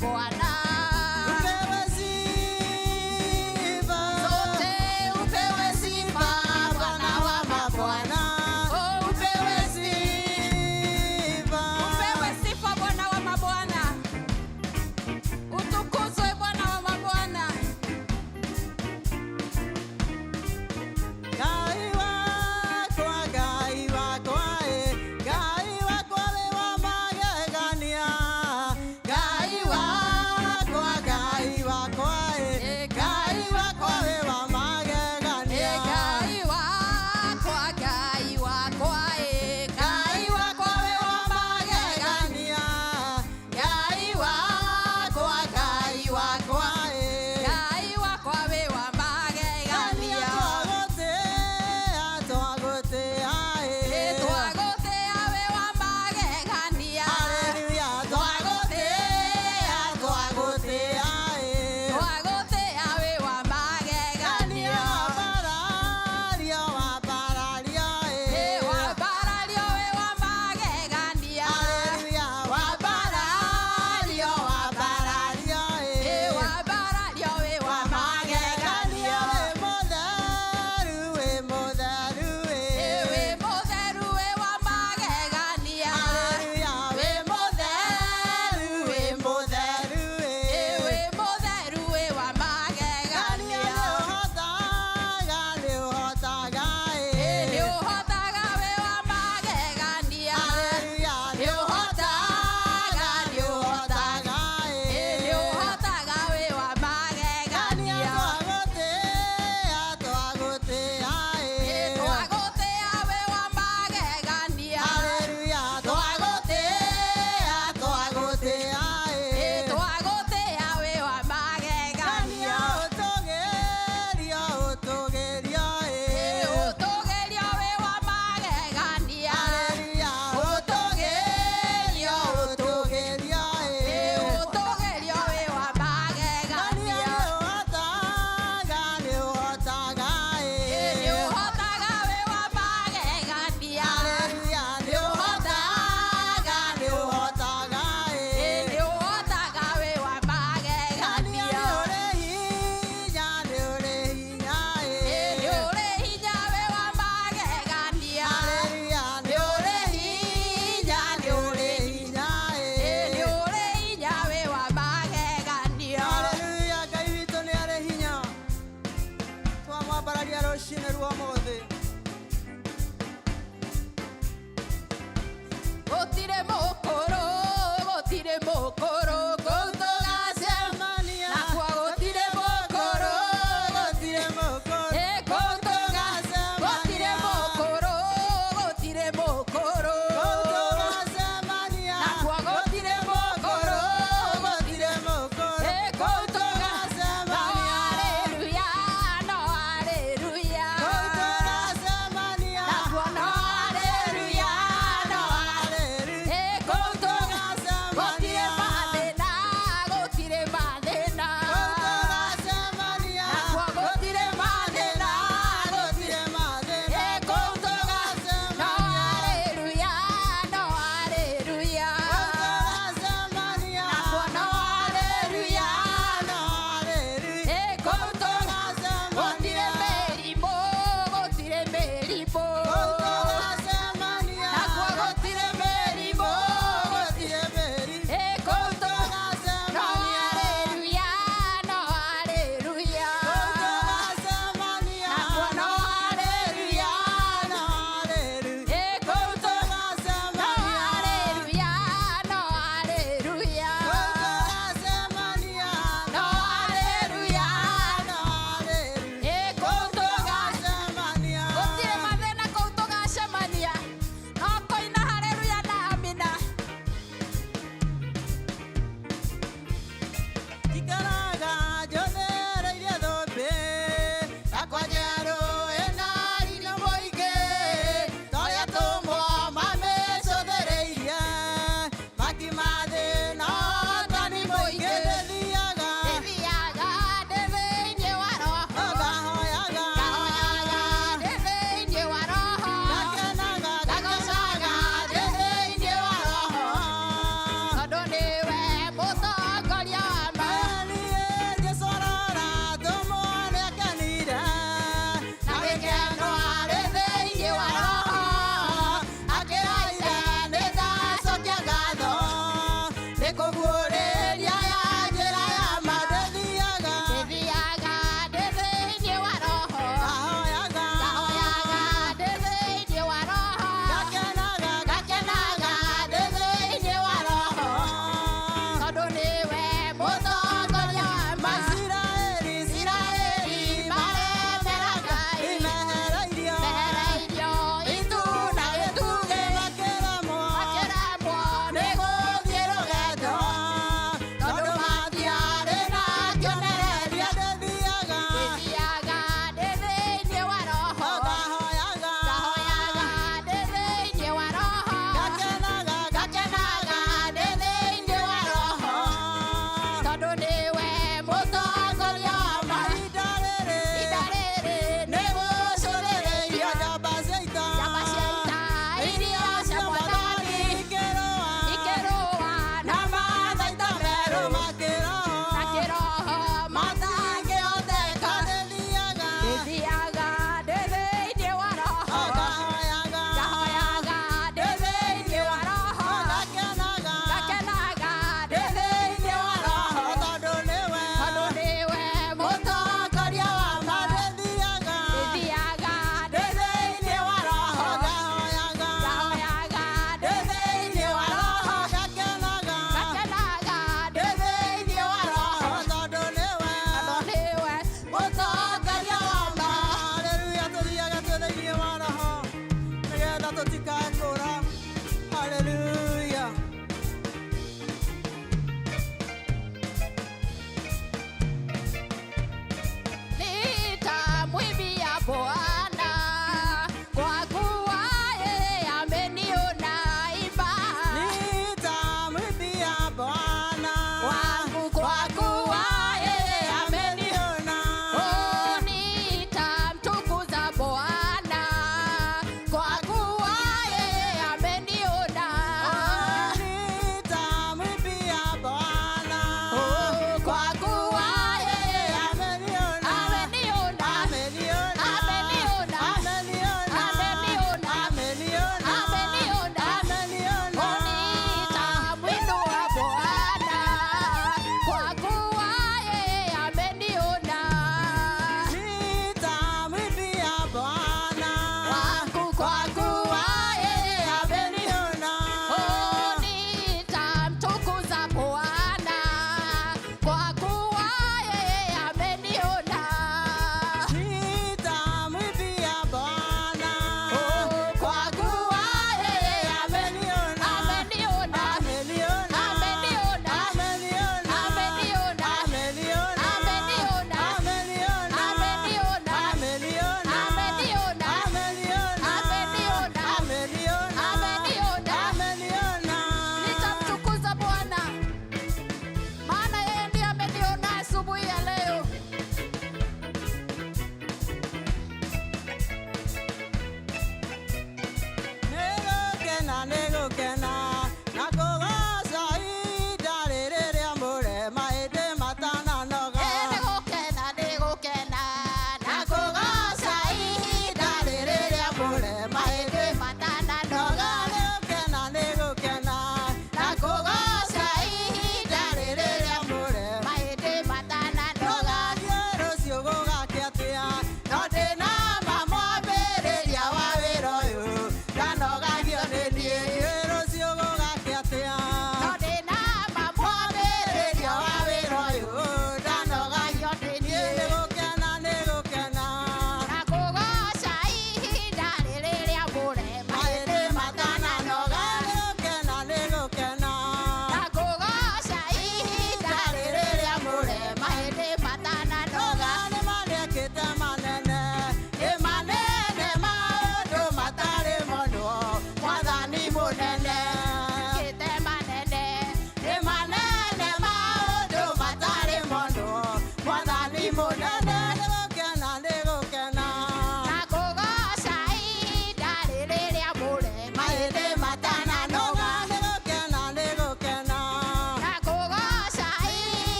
mabwana. Upewe sifa. Zote upewe sifa Bwana wa mabwana. Oh, upewe Sifa. Upewe sifa Bwana wa mabwana. Utukuzwe Bwana wa mabwana. Gai wako Gai wako we wa magegania. Gai wako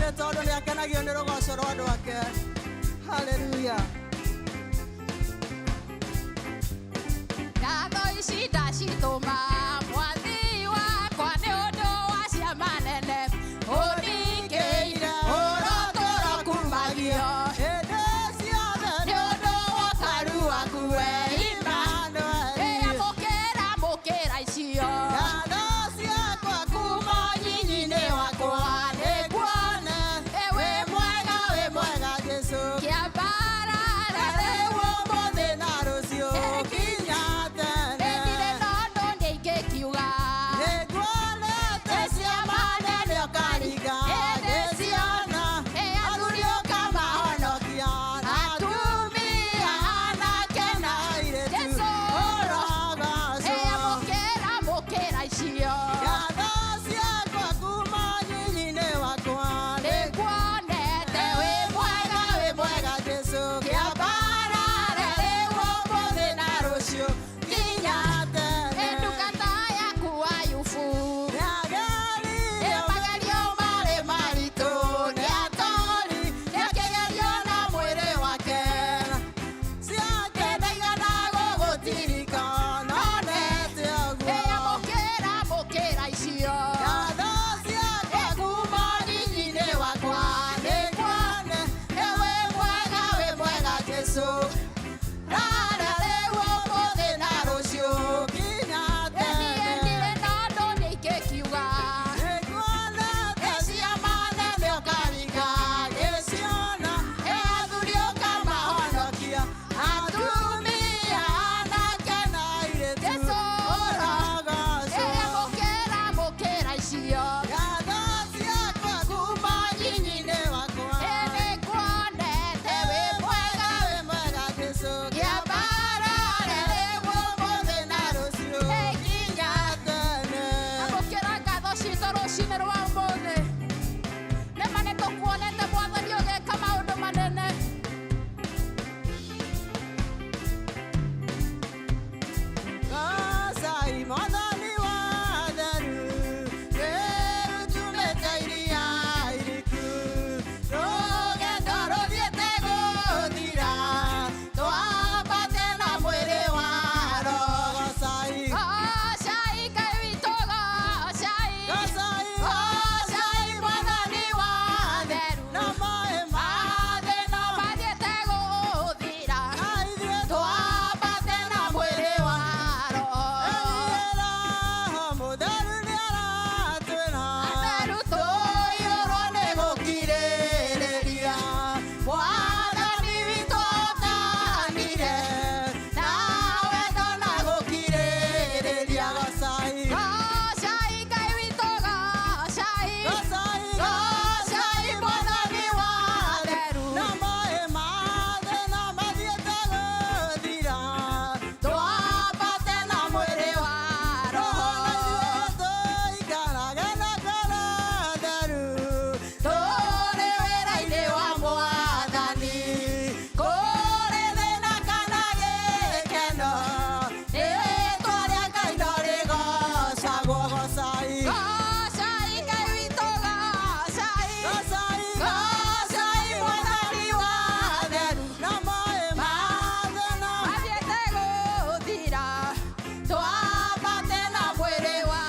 nĩ tondũ nĩ akenagio nĩ rũgoco rwa andũ ake. Haleluya. Ngatho ici ndacitũma mwathi wakwa nĩ ũndũ wa ciama nene ũningĩire ũrotũro kumagio Hĩndĩ ciothe nĩ ũndũ wa ũtaru waku we Imanueli. mũkĩra icio Ngatho ciakwa kuma nyinyi-inĩ wakwa nĩkuone wĩ mwega Jesũ. kĩambara Rĩu ũmũthĩ na rũciũ nginya tene. ndĩndire nondo nĩingĩkiuga Nĩnguonete ciama nene ũkaringa ngĩciona. Athuri ũkamahonokia na atumia anake na airĩtu ũrogocwo. mũkĩra icio Ngatho ciakwa kuma nyinyi-inĩ wakwa nĩkuonete wĩ mwega Jesũ. Kĩambara rĩu ũmũthĩ na rũciũ nginya tene. ndungata yaku Ayubu Nĩageririo magerio marĩ maritũ nĩ atori, nĩakĩgerio na mwĩrĩ wake. Ciake ndaigana gũgũtirika no nete ũguo. mũkĩra icio Ngatho ciakwa kuma nyinyi-inĩ wakwa nĩkuone wĩ mwega Jesũ. Rara rĩu ũmũthĩ na rũciũ nginya tene. ndĩndire nondo nĩingĩkiuga Nĩnguonete ciama nene ũkaringa ngĩciona. Athuri ũkamahonokia atumia anake na airĩtu ũrogocwo. mũkĩra icio Ngatho ciakwa kuma nyinyi-inĩ wakwa nĩkuonete wĩ mwega Jesũ. Kĩambara rĩu ũmũthĩ na rũciũ nginya tene. amũkĩra ngatho citũ rũcinĩ rwa ũmũthĩ nĩma nĩtũkuonete mwathani ũgĩka maũndũ manene Gocai Mwathani wa theru, rĩu tumĩte iria iriku. Rũgendo rũthiĩte gũthira, twambate na mwĩrĩ wa Roho. Gocai, gocai Ngai witũ gocai gocai Mwathani wa theru, na maaĩ ma thĩ no mathiĩte gũthira na ithuĩ twambate na mwĩrĩ wa Roho Roho Mũtheru nĩaratwĩra Atheru tũiyũrwo nĩ gũkirĩrĩria. Mwathani witũ ũtanire na wendo na gũkirĩrĩria. Gocai, gocai Ngai witũ gocai gocai Mwathani wa theru, na maaĩ ma thĩ no mathiĩte gũthira. Twambate na mwĩrĩ wa Roho tũikarage na ngoro theru, tũrĩ wĩra-inĩ wa Mwathani. Kũrĩ thĩna kana gĩkeno, rĩĩtwa rĩa Ngai no rĩgocagwo. Gocai, gocai Ngai witũ gocai gocai Mwathani wa theru, na maaĩ ma thĩ no mathiĩte gũthira twambate na mwĩrĩ wa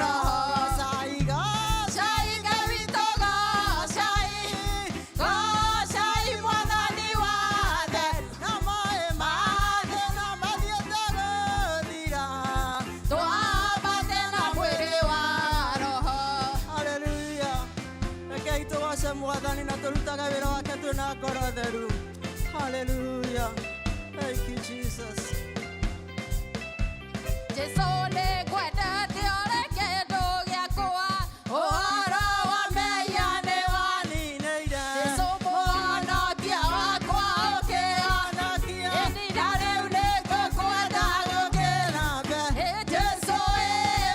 Roho. Gocai Ngai witũ gocai Mwathani wa theru, na maaĩ ma thĩ no mathiĩte gũthira. Twambate na mwĩrĩ wa Roho. Haleluya. Rekei tũgoce Mwathani na tũrutage wĩra wake twĩna ngoro theru. Haleluya. Thank you Jesus. Jesũ nĩngwendete ũrĩ kĩndũ gĩakwa Ũhoro wa mehia nĩ waninĩire. Jesũ Mũhonokia wakwa ũkĩhonokia. Na rĩu nĩngũkwenda gũkĩra mbere. Jesũ ĩ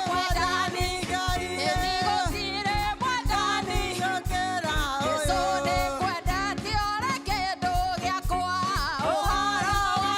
Mwathani Ngai ĩ. ĩni gũtirĩ mwathani Gũkĩra Jesũ ũyũ. nĩngwendete ũrĩ kĩndũ gĩakwa Ũhoro wa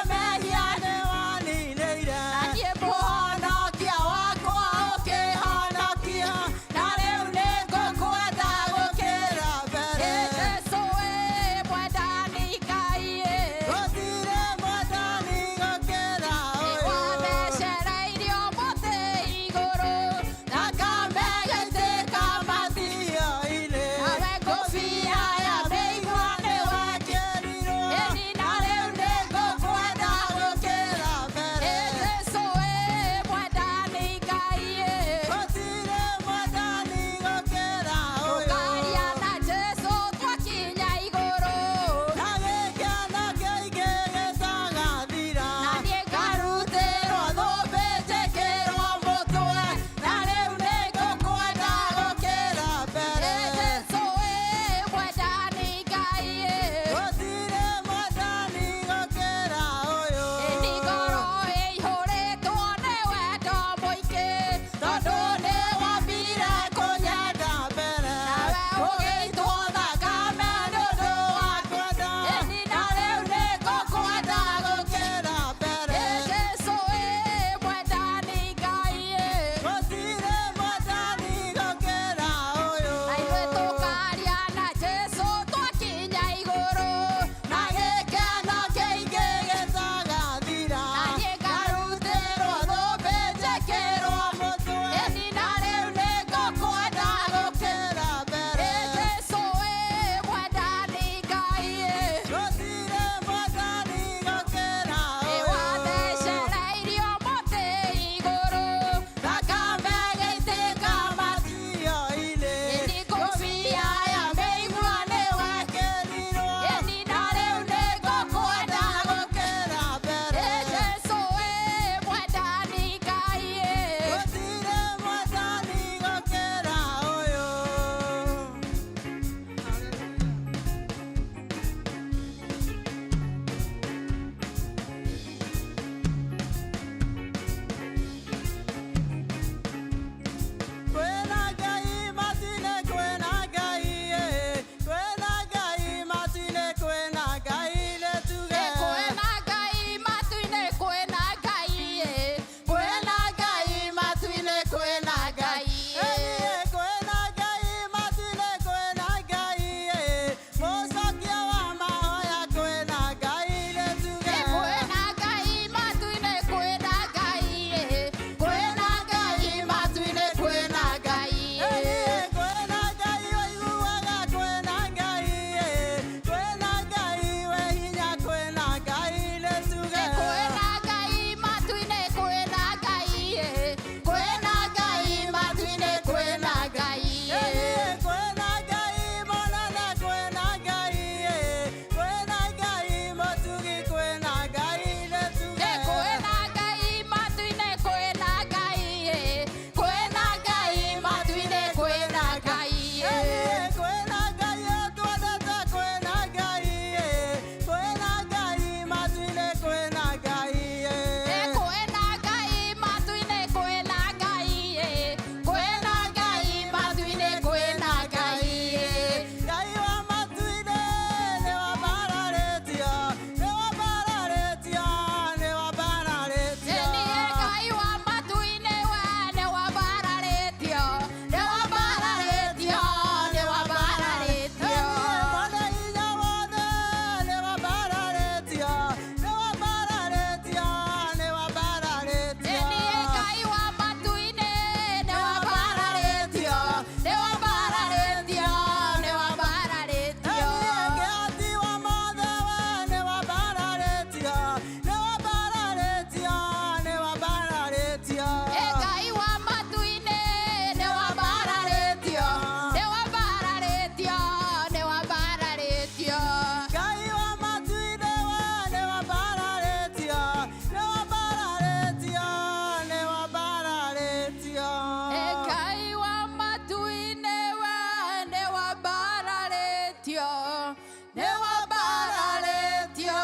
bararĩtio, nĩ wabararĩtio,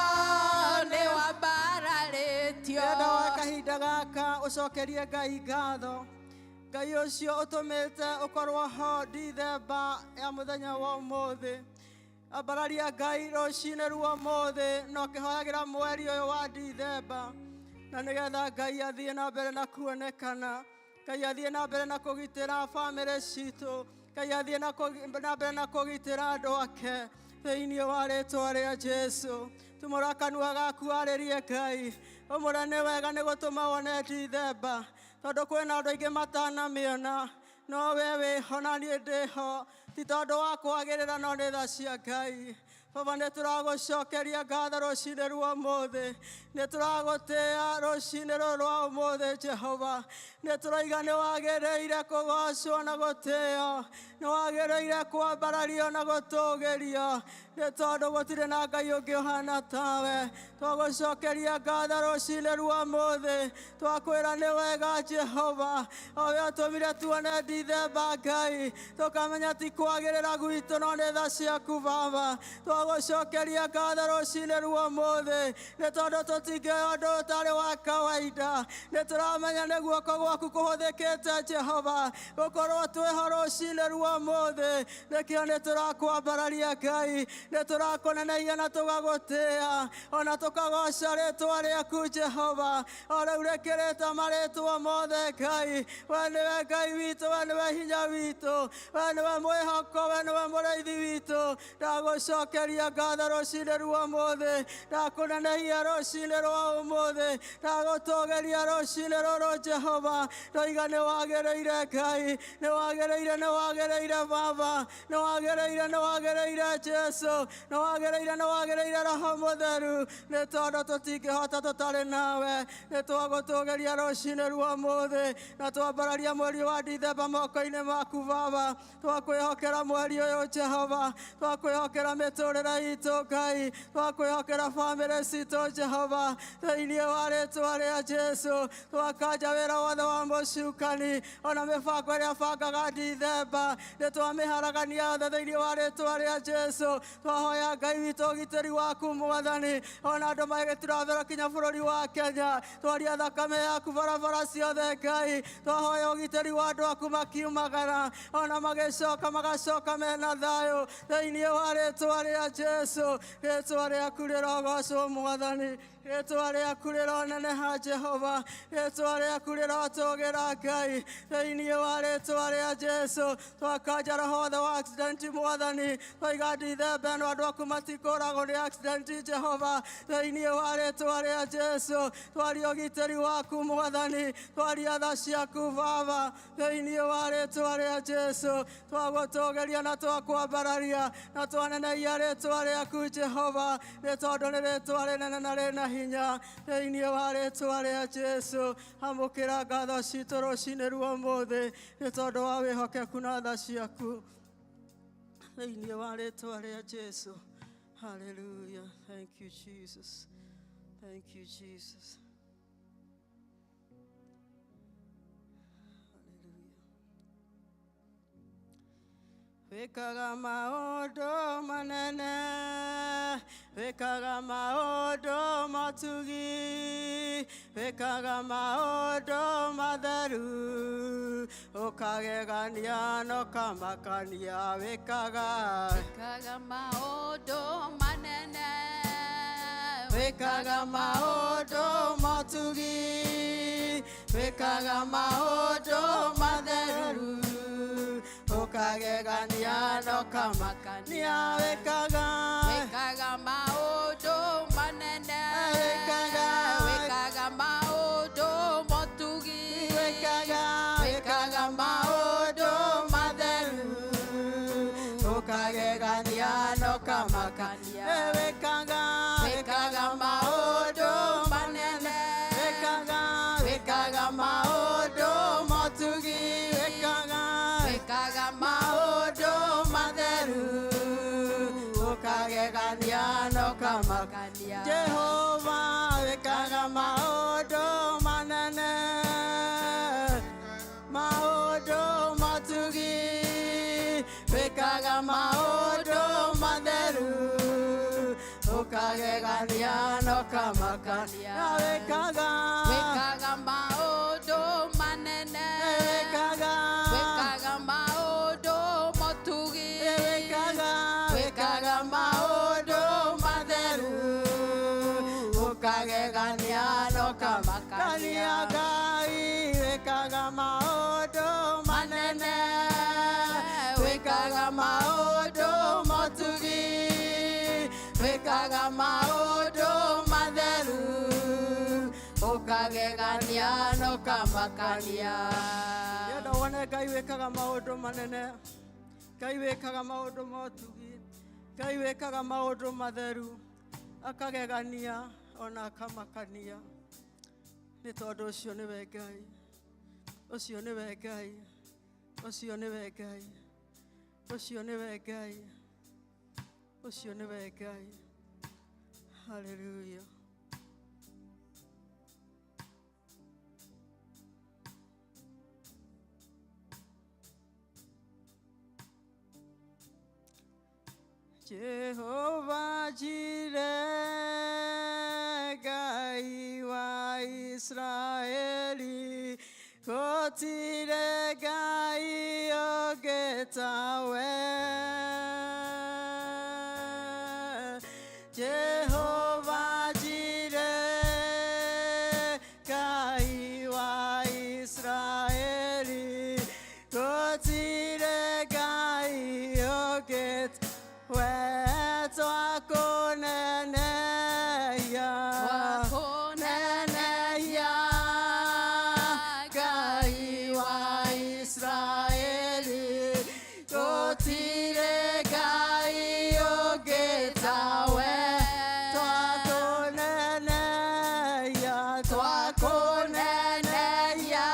nĩ wabararĩtio. Ndenda wa kahinda gaka ũcokerie Ngai ngatho. Ngai ũcio ũtũmĩte ũkorwo ho Dithemba ya mũthenya wa ũmũthĩ. Ambararia Ngai rũcinĩ rwa ũmũthĩ na ũkĩhoyagĩra mweri ũyũ wa Dithemba, na nĩgetha Ngai athiĩ na mbere na kuonekana, Ngai athiĩ na mbere na kũgitĩra bamĩrĩ citũ, Ngai athiĩ na mbere na kũgitĩra andũ ake thĩinĩ wa rĩĩtwa rĩa Jesũ. Tumũra kanua gaku arĩrie Ngai, ũmũre nĩ wega nĩ gũtũma wone Dithemba, tondũ kwĩna andũ aingĩ matanamĩona, no wee wĩho na niĩ ndĩho, ti tondũ wa kwagĩrĩra no nĩ tha cia Ngai. Baba, nĩ tũragũcokeria ngatho rũcinĩ rwa ũmũthĩ, nĩ tũragũtĩĩa rũcinĩ rũrũ rwa ũmũthĩ Jehova. Nĩ tũroiga nĩ wagĩrĩire kũgocwo na gũtĩĩo, nĩ wagĩrĩire kwambarario na gũtũũgĩrio, nĩ tondũ gũtirĩ na Ngai ũngĩ ũhana tawe. Twagũcokeria ngatho rũcinĩ rwa ũmũthĩ, twakwĩra nĩ wega Jehova, o we ũtũmire tuone Dithemba Ngai, tũkamenya ti kwagĩrĩra gwitũ no nĩ tha ciaku Baba. Twagũcokeria ngatho rũcinĩ rwa ũmũthĩ, nĩ tondũ tũtingĩoya ũndũ ũtarĩ wa kawaida. Nĩ tũramenya nĩ guoko gwaku kũhũthĩkĩte Jehova gũkorwo twĩho rũcinĩ rwa ũmũthĩ, nĩkĩo nĩ tũrakwambararia Ngai, nĩ tũrakũneneia na tũgagũtĩĩa, ona tũkagoca rĩĩtwa rĩaku Jehova. O rĩu rĩkĩrĩte marĩĩtwa mothe Ngai, we nĩwe Ngai witũ, we nĩwe hinya witũ, we nĩwe mwĩhoko, we nĩwe mũrĩithi witũ. Ndagũcokeria ngatho rũcinĩ rwa ũmũthĩ, ndakũneneia rũcinĩ rwa ũmũthĩ, ndagũtũũgĩria rũcinĩ rũrũ Jehova. Ndoiga nĩ wagĩrĩire Ngai, nĩ wagĩrĩire, nĩ wagĩrĩire Baba, nĩ wagĩrĩire, nĩ wagĩrĩire Jesũ, nĩ wagĩrĩire, nĩ wagĩrĩire Roho Mũtheru, nĩ tondũ tũtingĩhota tũtarĩ nawe. Nĩ twagũtũũgĩria rũcinĩ rwa ũmũthĩ, na twambararia mweri wa Dithemba moko-inĩ maku Baba. Twakwĩhokera mweri ũyũ Jehova, twakwĩhokera mĩtũũrĩre itũ Ngai, twakwĩhokera bamĩrĩ citũ Jehova, thĩinĩ wa rĩĩtwa rĩa Jesũ. Twakanja wĩra wothe wa mũcukani, ona mĩbango ĩrĩa bangaga Dithemba, nĩ twamĩharagania yothe thĩinĩ wa rĩĩtwa rĩa Jesũ. Twahoya Ngai witũ ũgitĩri waku Mwathani, ona andũ magĩtirathera kinya bũrũri wa Kenya, twaria thakame yaku barabara ciothe Ngai. Twahoya ũgitĩri wa andũ aku makiumagara, ona magĩcoka magacoka mena thayũ thĩinĩ wa rĩĩtwa rĩa Jesũ. Rĩĩtwa rĩaku rĩrogocwo Mwathani, rĩĩtwa rĩaku rĩroneneha Jehova, rĩĩtwa rĩaku rĩrotũũgĩra Ngai thĩinĩ wa rĩĩtwa rĩa Jesũ. Twakanja roho wothe wa accident Mwathani, twoiga Dithemba ĩno andũ aku matikũragwo nĩ accident Jehova, thĩinĩ wa rĩĩtwa rĩa Jesũ. Twaria ũgitĩri waku Mwathani, twaria tha ciaku Baba, thĩinĩ wa rĩĩtwa rĩa Jesũ. Twagũtũũgĩria na twakwambararia na twaneneia rĩĩtwa rĩaku Jehova, nĩ tondũ nĩ rĩĩtwa rĩnene na rĩna hinya, thĩinĩ wa rĩĩtwa rĩa Jesũ. Amũkĩra ngatho citũ rũcinĩ rwa ũmũthĩ, nĩ tondũ wa wĩhokeku na tha ciaku, thĩinĩ wa rĩĩtwa rĩa Jesũ. Hallelujah. Thank you Jesus. Thank you Jesus. Wĩkaga maũndũ manene, wĩkaga maũndũ matugi, wĩkaga maũndũ matheru, ũkagegania na ũkamakania. Wĩkaga maũndũ manene, wĩkaga maũndũ matugi, wĩkaga maũndũ matheru, ũkagegania na ũkamakania. Wĩkaga maũndũ manene, wĩkaga maũndũ matugi, wĩkaga maũndũ matheru, ũkagegania na ũkamakania. Wĩkaga maũndũ manene, wĩkaga maũndũ matugi, wĩkaga maũndũ matheru, ũkagegania na ũkamakania. Jehova, wĩkaga maũndũ manene, maũndũ matugi, wĩkaga maũndũ matheru, gania no kamakania wekaga maũndũ manene wekaga maũndũ motugi wekaga maũndũ matheru ũkagegania no kamakania Ngai wekaga maũndũ manene wekaga maũndũ motugi wekaga maũndũ matheru ũkagegania no kamakania. Yenda wone Ngai wekaga maũndũ manene, Ngai wekaga maũndũ motugi, Ngai wekaga maũndũ matheru akagegania ona akamakania. Nĩ tondũ ũcio nĩwe Ngai, ũcio nĩwe Ngai, ũcio nĩwe Ngai, ũcio nĩwe Ngai, ũcio nĩwe Ngai. Hallelujah. Jehovah Jireh, Ngai wa Israeli, gũtirĩ Ngai ũngĩ tawe. Jehovah Jireh, Ngai wa Israeli, gũtirĩ Ngai ũngĩ tawe. Twakunenehia Ngai wa Israeli, gũtirĩ Ngai ũngĩ tawe. Twakunenehia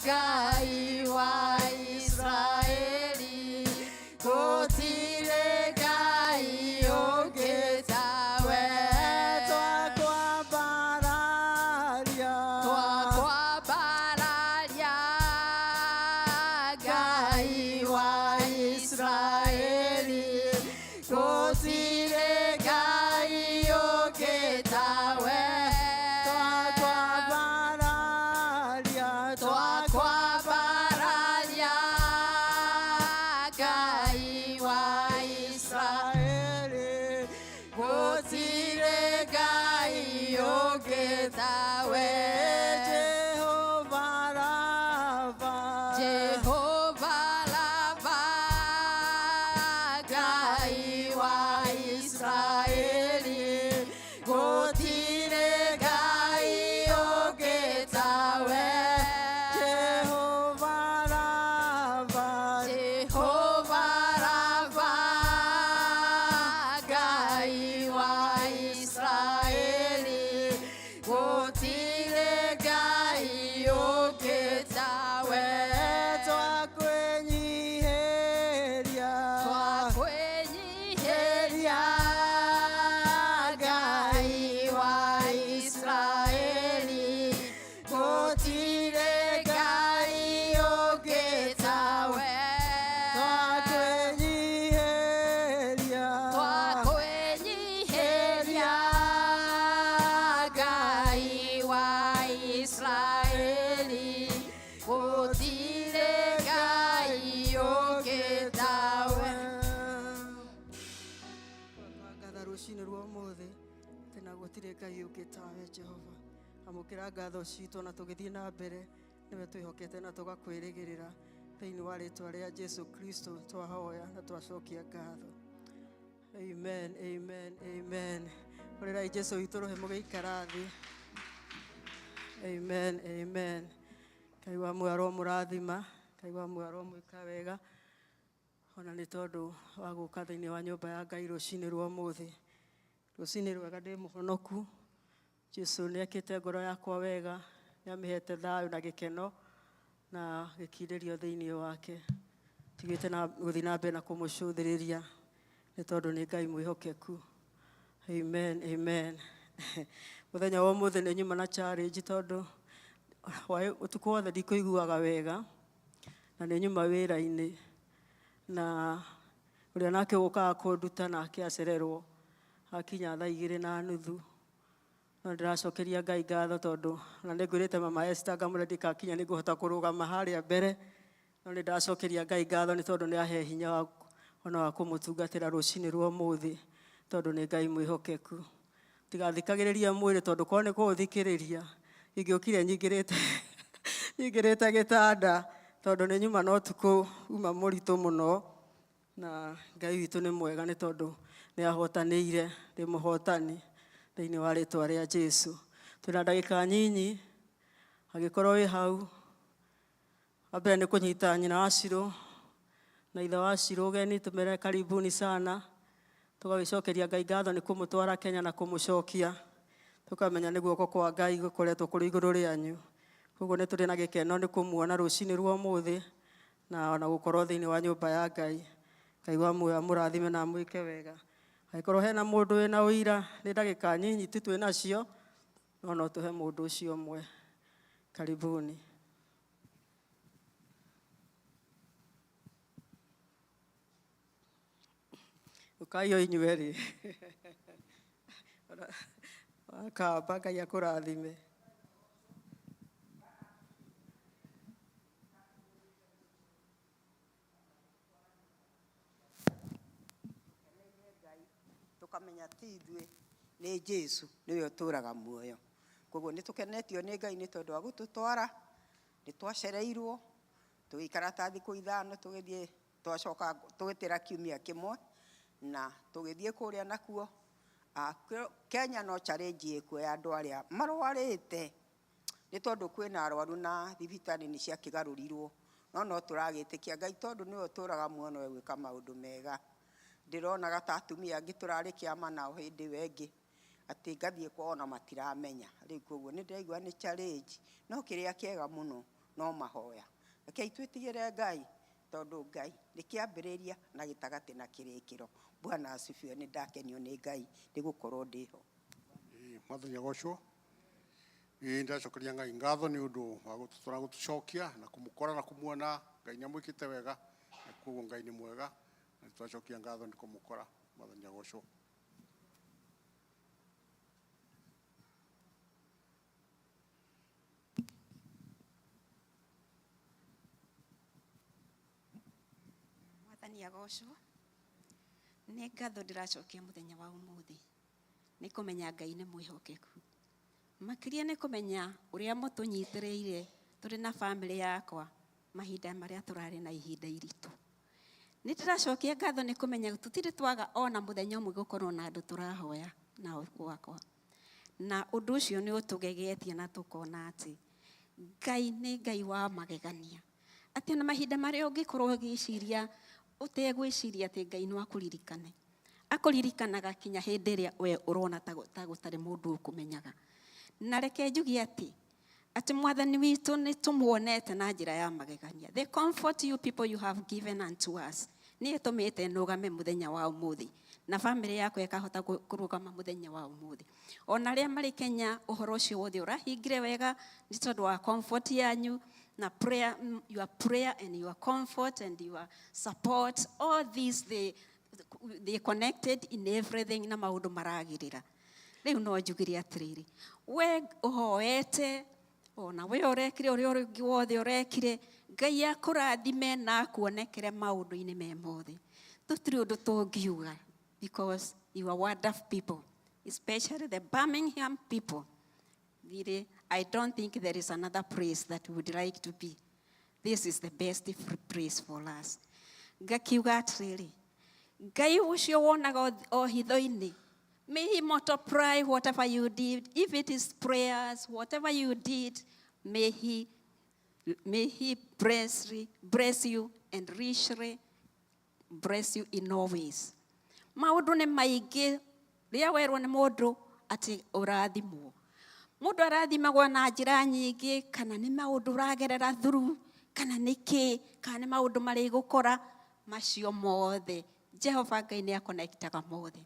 Ngai wa Israeli, gũtirĩ Ngai ũngĩ tawe. Twakwambararia Ngai wa Israeli, gũtirĩ Ngai ũngĩ tawe. Twakwambararia Ngai wa Israeli, gũtirĩ Ngai ũngĩ tawe. Jehovah Rafa, Ngai wa Israeli, gũtirĩ Ngai ũngĩ tawe. Jehovah Rafa, Ngai wa Israeli, gũtirĩ Ngai ũngĩ tawe. Twakwĩnyihĩria Ngai wa Israeli, gũtirĩ Ngai ũngĩ tawe. Twakwĩnyihĩria Ngai wa Israeli, gũtirĩ Ngai ũngĩ tawe. Ngatha rũcinĩ rwa ũmũthĩ tena gũtirĩ Ngai ũngĩ tawe. Jehova, amũkĩra ngatho citũ na tũgĩthiĩ na mbere, nĩwe twĩhokete na tũgakwĩrĩgĩrĩra. Thĩinĩ wa rĩĩtwa rĩa Jesu Kristo twahoya na twacokia ngatho. Amen, amen, amen. Ũrĩrai Jesu witũ rohe mũgĩikara thĩ. Amen, amen. Ngai wa mwaro mũrathima, Ngai wa mwaro mwĩka wega. Ona nĩ tondũ wa gũka thĩinĩ wa nyũmba ya Ngai rũcinĩ rwa ũmũthĩ. Rũcinĩ rwega ndĩ mũhonoku. Jesu nĩekĩte ngoro yakwa wega, nĩamĩhete thayũ na gĩkeno na gĩkirĩrio thĩinĩ wake. Tigĩte na gũthiĩ na mbere na kũmũcũthĩrĩria nĩ tondũ nĩ Ngai mwĩhokeku. Amen, amen. Mũthenya wa ũmũthĩ nĩ nyuma na challenge tondũ ũtukũ wothe ndikũiguaga wega na nĩ nyuma wĩra-inĩ na ũrĩa nake gũkaga kũnduta nake acererwo akinya thaa 2:30 no ndĩracokeria Ngai ngatho tondũ na nĩngwĩrĩte mama Esther ngamũre ndikakinya nĩngũhota kũrũgama harĩa mbere no nĩndacokeria Ngai ngatho nĩ tondũ nĩahe hinya ona wa kũmũtungatĩra rũcinĩ rwa ũmũthĩ tondũ nĩ Ngai mwĩhokeku. Tigathikagĩrĩria mwĩrĩ tondũ korwo nĩ kũũthikĩrĩria ingĩũkire nyingĩrĩte gĩtanda tondũ nĩ nyuma no ũtukũ uma mũritũ mũno na Ngai witũ nĩ mwega nĩ tondũ nĩahotanĩire ndĩ mũhotani thĩinĩ wa rĩtwa rĩa Jesũ. Twĩna ndagĩka nyinyi agĩkorwo wĩ hau wambere nĩ kũnyita nyina wa Shirũ na ithe wa Shirũ ũgeni tũmere karibuni sana. Tũgagĩcokeria Ngai ngatho nĩ kũmũtwara Kenya na kũmũcokia tũkamenya nĩ guoko kwa Ngai gũkoretwo kũrĩ igũrũ rĩanyu. Koguo nĩ tũrĩ na gĩkeno nĩ kũmuona rũcinĩ rwa ũmũthĩ na ona gũkorwo thĩinĩ wa nyũmba ya Ngai. Ngai wa muoyo amũrathime na amwĩke wega. Angĩkorwo hena mũndũ wĩna ũira nĩ ndagĩka nyinyi tu twĩ nacio no tũhe mũndũ ũcio ũmwe. Karibuni. Ũkaio inyuerĩ wakamba Ngai akũrathime. Tukamenya ti ithuĩ nĩ Jesũ nĩwe ũtũraga muoyo. Koguo nĩ tũkenetio nĩ Ngai nĩ tondũ wa gũtũtwara nĩ twacereirwo tũgĩikara ta thikũ 5 tũgĩthiĩ twacoka tũgĩtĩra kiumia kĩmwe na tũgĩthiĩ kũrĩa nakuo Kenya no challenge ĩkuoya andũ arĩa marwarĩte nĩ tondũ kwĩna arwaru na thibitarĩ nĩ ciakĩgarũrirwo no tũragĩtĩkia Ngai tondũ nĩwe ũtũraga muoyo nowe gwĩka maũndũ mega. Ndĩronaga ta atumia angĩ tũrarĩ kĩama nao hĩndĩ wengĩ atĩ ngathiĩ kwao na matiramenya. Rĩu koguo nĩ ndĩraigua nĩ challenge no kĩrĩa kĩega mũno no mahoya. Rekei twĩtigĩre Ngai tondũ Ngai nĩ kĩambĩrĩria na gĩtagatĩ na kĩrĩkĩro. Bwana asifiwe. Nĩ ndakenio nĩ Ngai nĩ gũkorwo ndĩho. Mwathani agocwo. Ndacokeria Ngai ngatho nĩ ũndũ wa gũtũtwara gũtũcokia na kũmũkora na kũmuona. Ngai nĩ amwĩkĩte wega na koguo Ngai nĩ mwega na twacokia ngatho nĩ kũmũkora. Mwathani agocwo. Mwathani agocwo. Nĩ ngatho ndĩracokia mũthenya wa ũmũthĩ nĩ kũmenya Ngai nĩ mwĩhokeku. Makĩria nĩ kũmenya ũrĩa mũtũnyitĩrĩire tũrĩ na bamĩrĩ yakwa mahinda marĩa tũrarĩ na ihinda iritũ. Nĩ ndĩracokia ngatho nĩ kũmenya tũtirĩ twaga ona mũthenya ũmwe gũkorwo na andũ tũrahoya nao gwakwa. Na ũndũ ũcio nĩ ũtũgegetie na tũkona atĩ Ngai nĩ Ngai wa magegania. Atĩ na mahinda marĩa ũngĩkorwo ũgĩciria ũtegwĩciria atĩ Ngai no akũririkane. Akũririkanaga kinya hĩndĩ ĩrĩa we ũrona ta gũtarĩ mũndũ ũkũmenyaga. Na reke njuge atĩ Mwathani witũ nĩ tũmuonete na njĩra ya magegania. The comfort you people you have given unto us nĩ ĩtũmĩte nũgame mũthenya wa ũmũthĩ na bamĩrĩ yakwa ĩkahota kũrũgama mũthenya wa ũmũthĩ. Ona arĩa marĩ Kenya ũhoro ũcio wothe ũrahingire wega nĩ tondũ wa comfort yanyu na prayer, your prayer and your comfort and your support, all these they connected in everything na maũndũ maragĩrĩra. Rĩu no njugire atĩrĩrĩ, we ũhoete ona we ũrekire ũrĩa ũngĩ wothe ũrekire, Ngai akũrathime na akuonekere maũndũ-inĩ me mothe. Tũtirĩ ũndũ tũngiuga because you are wonderful people, especially the Birmingham people. Really, I don't think there is another place that we would like to be. This is the best place for us. Ngakiuga atĩrĩrĩ, Ngai ũcio wonaga o hitho-inĩ, may he multiply whatever you did. If it is prayers, whatever you did, may he bless you and richly bless you in all ways. Maũndũ nĩ maingĩ rĩrĩa werwo nĩ mũndũ atĩ ũrathimwo. Mũndũ arathimagwo na njĩra nyingĩ, kana nĩ maũndũ ũragerera through, kana nĩkĩ, kana nĩ maũndũ marĩ gũkora, macio mothe Jehova Ngai nĩ akonektaga mothe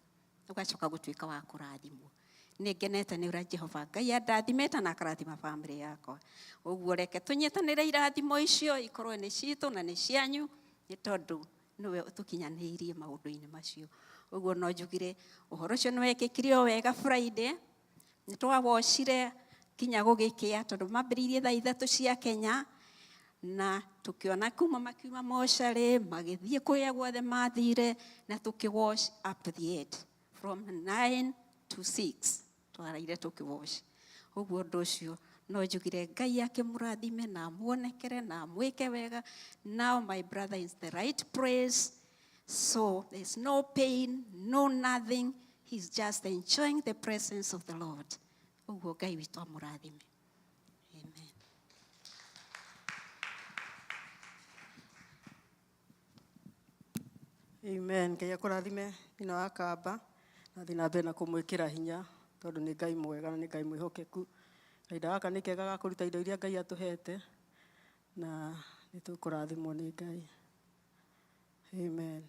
ũgacoka gũtuĩka wa kũrathimwo. Nĩ ngenete nĩ ũrĩa Jehova Ngai andathimĩte na akarathima bamĩrĩ yakwa. Ũguo reke tũnyitanĩre irathimo icio ikorwo nĩ citũ na nĩ cianyu nĩ tondũ niwe utukinyanĩirie maũndũ-inĩ macio. Ũguo no njugire ũhoro ũcio nĩ wekĩkire o wega Friday. Nĩ twawocire kinya gũgĩkĩa tondũ mambĩrĩirie thaa 3 cia Kenya, na tukiona kuma makiuma mocarĩ magĩthiĩ kũrĩa guothe mathire, na tukiwash up to the end from 9 to 6 twaraire tukiwash. Ũguo ũndũ ũcio no njugire Ngai akĩmũrathime na muonekere na mwĩke wega. Now my brother is the right place, so there's no pain, no nothing. He's just enjoying the presence of the Lord. Ũguo Ngai witũ amũrathime. Amen. Amen. Ngai akũrathime thĩinĩ wa kamba na thiĩ na mbere na kũmwĩkĩra hinya tondũ nĩ Ngai mwega na nĩ Ngai mwĩhokeku. Kahinda gaka nĩ kega ga kũruta indo iria Ngai atũhete na nĩ tũkũrathimwo nĩ Ngai. Amen.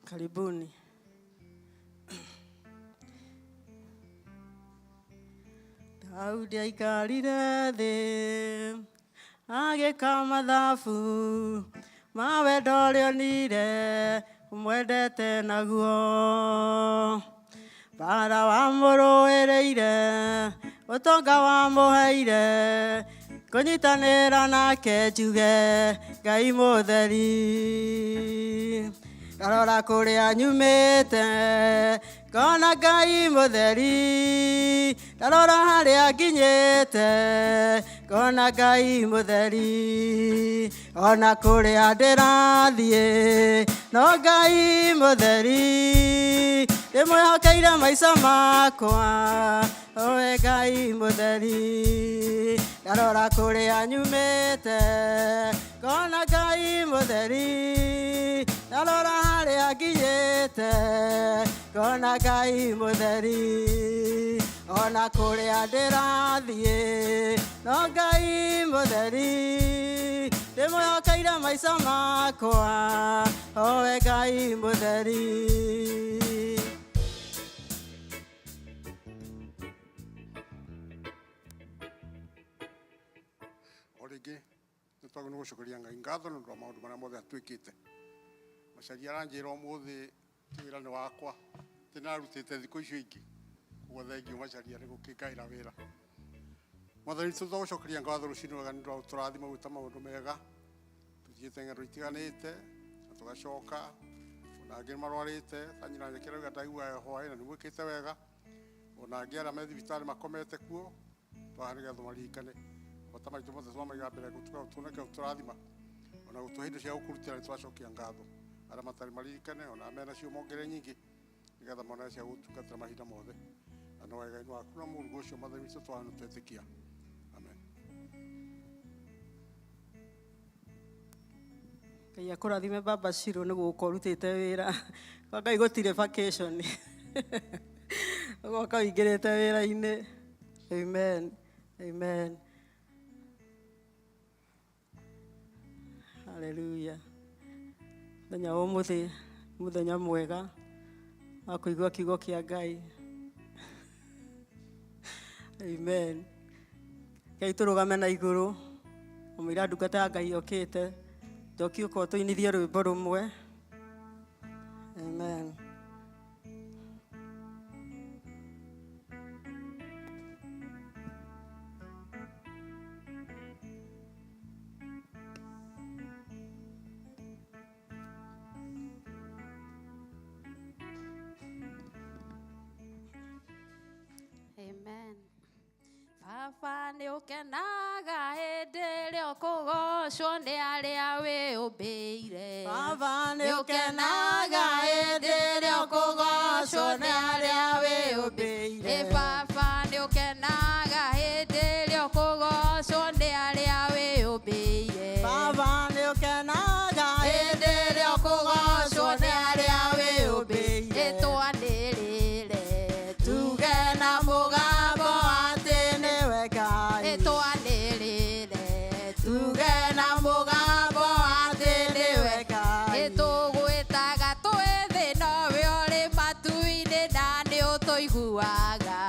Karibuni. Daudi aikarire thĩ agĩka mathabu ma wendo ũrĩa onire ũmwendete naguo. Bara wamũrũĩrĩire ũtonga wamũheire kũnyitanĩra nake njuge Ngai mũtheri. Ndarora kũrĩa nyumĩte ngona Ngai mũtheri. Ndarora harĩa nginyĩte ngona Ngai mũtheri. Ona kũrĩa ndĩrathiĩ no Ngai mũtheri. Ndĩmwĩhokeire maica makwa owe Ngai mũtheri. Ndarora kũrĩa nyumĩte ngona Ngai mũtheri. Ndarora harĩa nginyĩte ngona Ngai mũtheri. Ona kũrĩa ndĩrathiĩ no Ngai mũtheri. Ndĩmwĩhokeire maica makwa owe Ngai mũtheri. Rĩngĩ nĩ twagĩrĩirwo gũcokeria Ngai ngatho nĩ ũndũ wa maũndũ marĩa mothe atwĩkĩte. Macaria aranjĩra ũmũthĩ wĩra nĩ wakwa atĩ narutĩte thikũ icio ingĩ, koguo thengiũ Macharia nĩ gũkĩngaĩra wĩra. Mwathani witũ tũgũcokeria ngatho rũciinĩ wega nĩ ũndũ wa gũtũrathima gwĩta maũndũ mega. Tũthiĩte ng'endo itiganĩte na tũgacoka, ona angĩ marwarĩte ta nyina nyekera uga ndaigua hwaĩ na nĩ mwĩkĩte wega. Ona angĩ arĩa me thibitarĩ makomete kuo twaha nĩgetha maririkane bata maitũ mothe twamaiga mbere gũtuoneke gũtũrathima ona gũtũhe indo cia gũkũrutĩra nĩ twacokia ngatho. Arĩa matarĩ maririkane ona mena cio mongere nyingĩ nĩgetha mone cia gũtungatĩra mahinda mothe. Na no wega-inĩ waku na mũrugo ũcio Mwathani witũ twaha nĩ twetĩkia. Amen. Ngai akũrathime Baba Shiro nĩ gũka ũrutĩte wĩra. Kwa Ngai gũtirĩ vacation. Ũgoka ũingĩrĩte wĩra-inĩ. Amen. Amen. Hallelujah. Mũthenya wa ũmũthĩ mũthenya mwega wa kũigua kiugo kĩa Ngai. Amen. Ngai tũrũgame na igũrũ mũira ndungata ya Ngai yũkĩte tũkiuka tũinithie rwĩmbo rũmwe. Amen. Amen. Baba nĩ ũkenaga hĩndĩ ĩrĩa ũkũgocwo nĩ arĩa wĩũmbĩire. Baba nĩ ũkenaga hĩndĩ ĩrĩa ũkũgocwo nĩ arĩa wĩũmbĩire. Baba nĩ ũkenaga hĩndĩ ĩrĩa ũkũgocwo nĩ arĩa wĩũmbĩire. Baba nĩ ũkenaga hĩndĩ ĩrĩa ũkũgocwo nĩ arĩa wĩũmbĩire. Twanĩrĩre tuge na mũgambo atĩ nĩwe Ngai. Twanĩrĩre tuge na mũgambo atĩ nĩwe Ngai. Tũgwĩtaga twĩ thĩ nowe ũrĩ matu-inĩ na nĩ ũtũiguaga.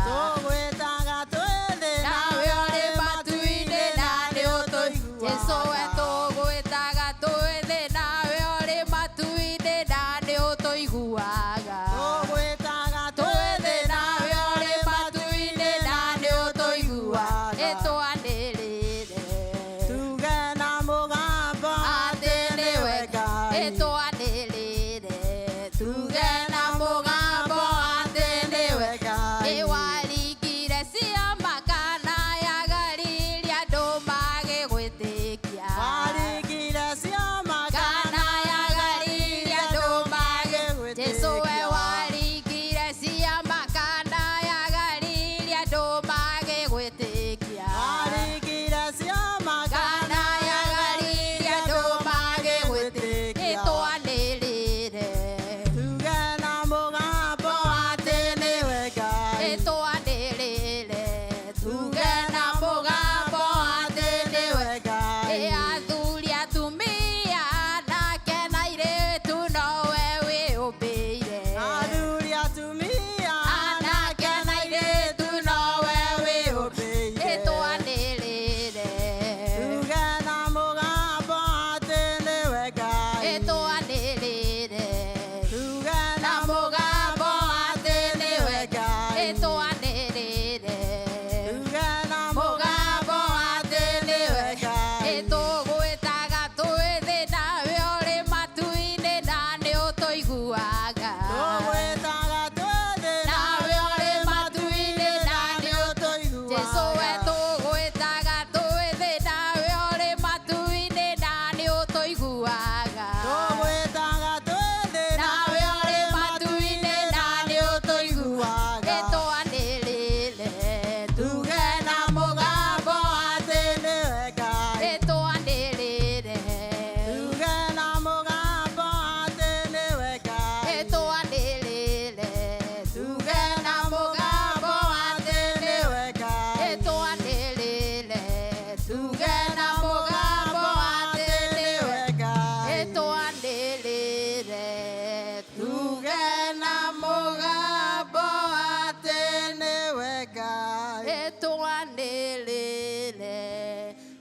twanĩrĩre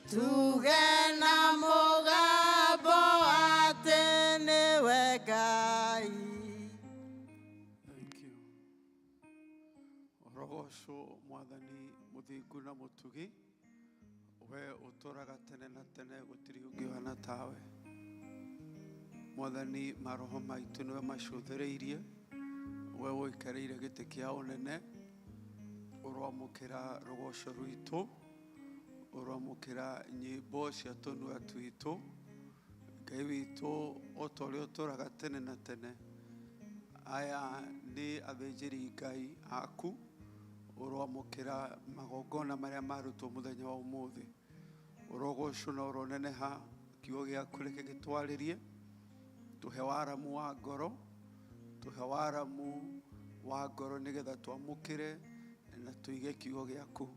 tuge na mũgambo atĩ nĩwe Ngai. Thank you. Rogoco mwathani mũthingu na mũtugi, we ũtũraga tene na tene, gũtirĩ ũngĩ ũhana tawe. Mwathani, maroho maitũ nĩwe macũthĩrĩirie, we ũikarĩire gĩtĩ kĩa ũnene, ũrwamũkĩra rogoco rwitũ, ũrwamũkĩra nyĩmbo cia tũnua twitũ. Ngai witũ o ta ũrĩa ũtũraga tene na tene, aya nĩ athĩnjĩri Ngai aku, ũrwamũkĩra magongona marĩa marutwo mũthenya wa ũmũthĩ. Ũrogoco na ũroneneha, kiugo gĩaku reke gĩtwarĩrie, tũhe waramu wa ngoro, tũhe waramu wa ngoro nĩgetha twamũkĩre na tũige kiugo gĩaku.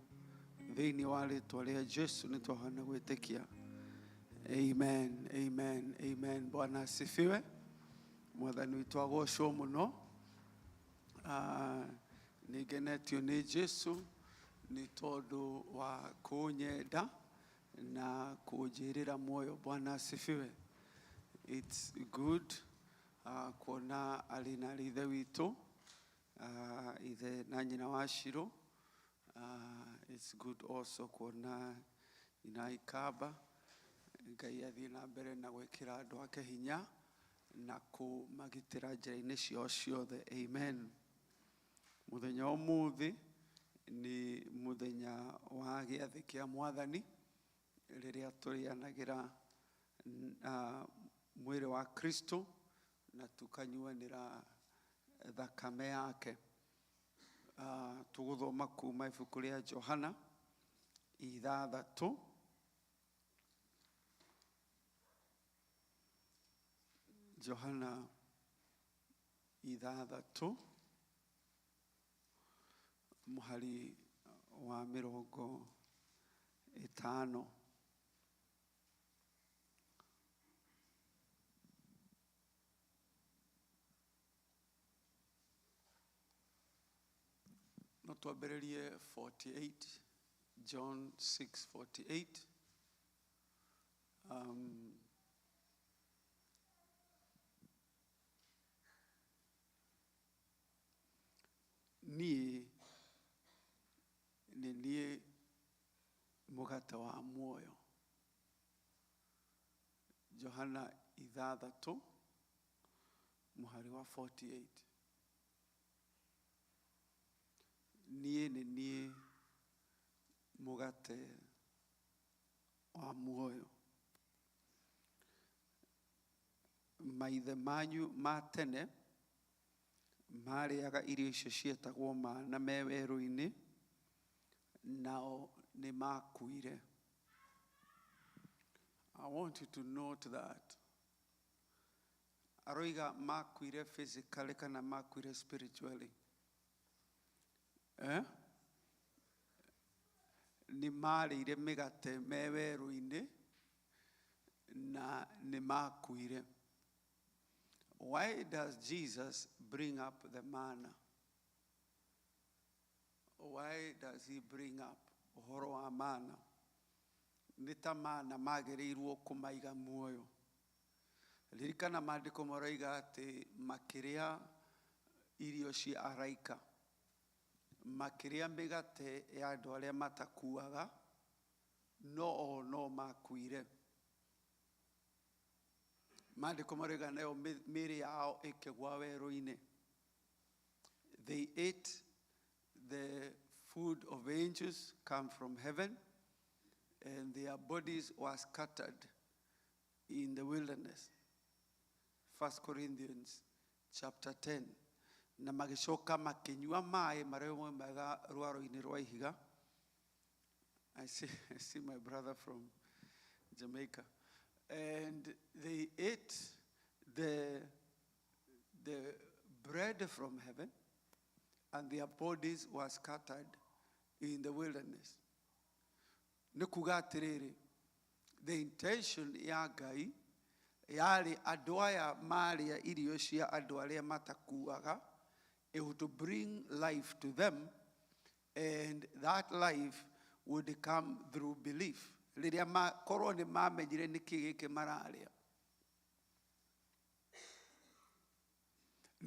Thĩinĩ wa rĩĩtwa rĩa Jesu nĩ twahana gwĩtĩkia. Amen, amen, amen. Bwana asifiwe. Mwathani witũ agocwo mũno. Nĩngenetio nĩ Jesu nĩ tondũ wa kũnyenda na kũnjĩrĩra muoyo. Bwana asifiwe. It's good kuona arĩ na ithe witũ, ithe na nyina wa Shiro. It's good also kuona ina Ikamba. Ngai athiĩ na mbere na gwĩkĩra andũ ake hinya na kũmagitĩra njĩra-inĩ ciao ciothe. Amen. Mũthenya ũmũthĩ nĩ mũthenya wa gĩathĩ kĩa Mwathani, rĩrĩa tũrĩanagĩra mwĩrĩ wa Kristo na tukanyuanĩra thakame yake. Tũgũthoma kuma ibuku rĩa Johana 6. Johana 6 mũhari wa 50. No twambĩrĩrie 48, John 6:48. Niĩ nĩ niĩ mũgate wa muoyo. Johana 6 mũhari wa 48. Niĩ nĩ niĩ mũgate wa muoyo. Maithe manyu ma tene marĩaga irio icio cietagwo mana me werũ-inĩ, nao nĩ makuire. I want you to note that. Aroiga makuire physically kana makuire spiritually. Nĩ marĩire mĩgate me werũ-inĩ na nĩ makuire. Why does Jesus bring up the manna? Why does he bring up ũhoro wa mana? Nĩ ta mana magĩrĩirwo kũmaiga muoyo. Ririkana maandĩko maroiga atĩ makĩrĩa irio cia araika, makĩrĩa mĩgate ya andũ arĩa matakuaga, no makuire. Maandĩko maroiga nayo mĩĩrĩ yao ĩkĩgwa werũ-inĩ. They ate the food of angels come from heaven, and their bodies were scattered in the wilderness. 1 Corinthians chapter 10. Na magĩcoka makĩnyua maĩ marĩa maumaga rwaro-inĩ rwa ihiga. I see my brother from Jamaica. And they ate the bread from heaven, and their bodies were scattered in the wilderness. Nĩ kuga atĩrĩrĩ, the intention ya Ngai yarĩ andũ aya marĩa irio cia andũ arĩa matakuaga, it would to bring life to them, and that life would come through belief. Rĩrĩa makorwo nĩ mamenyire nĩkĩ gĩkĩ mararĩa.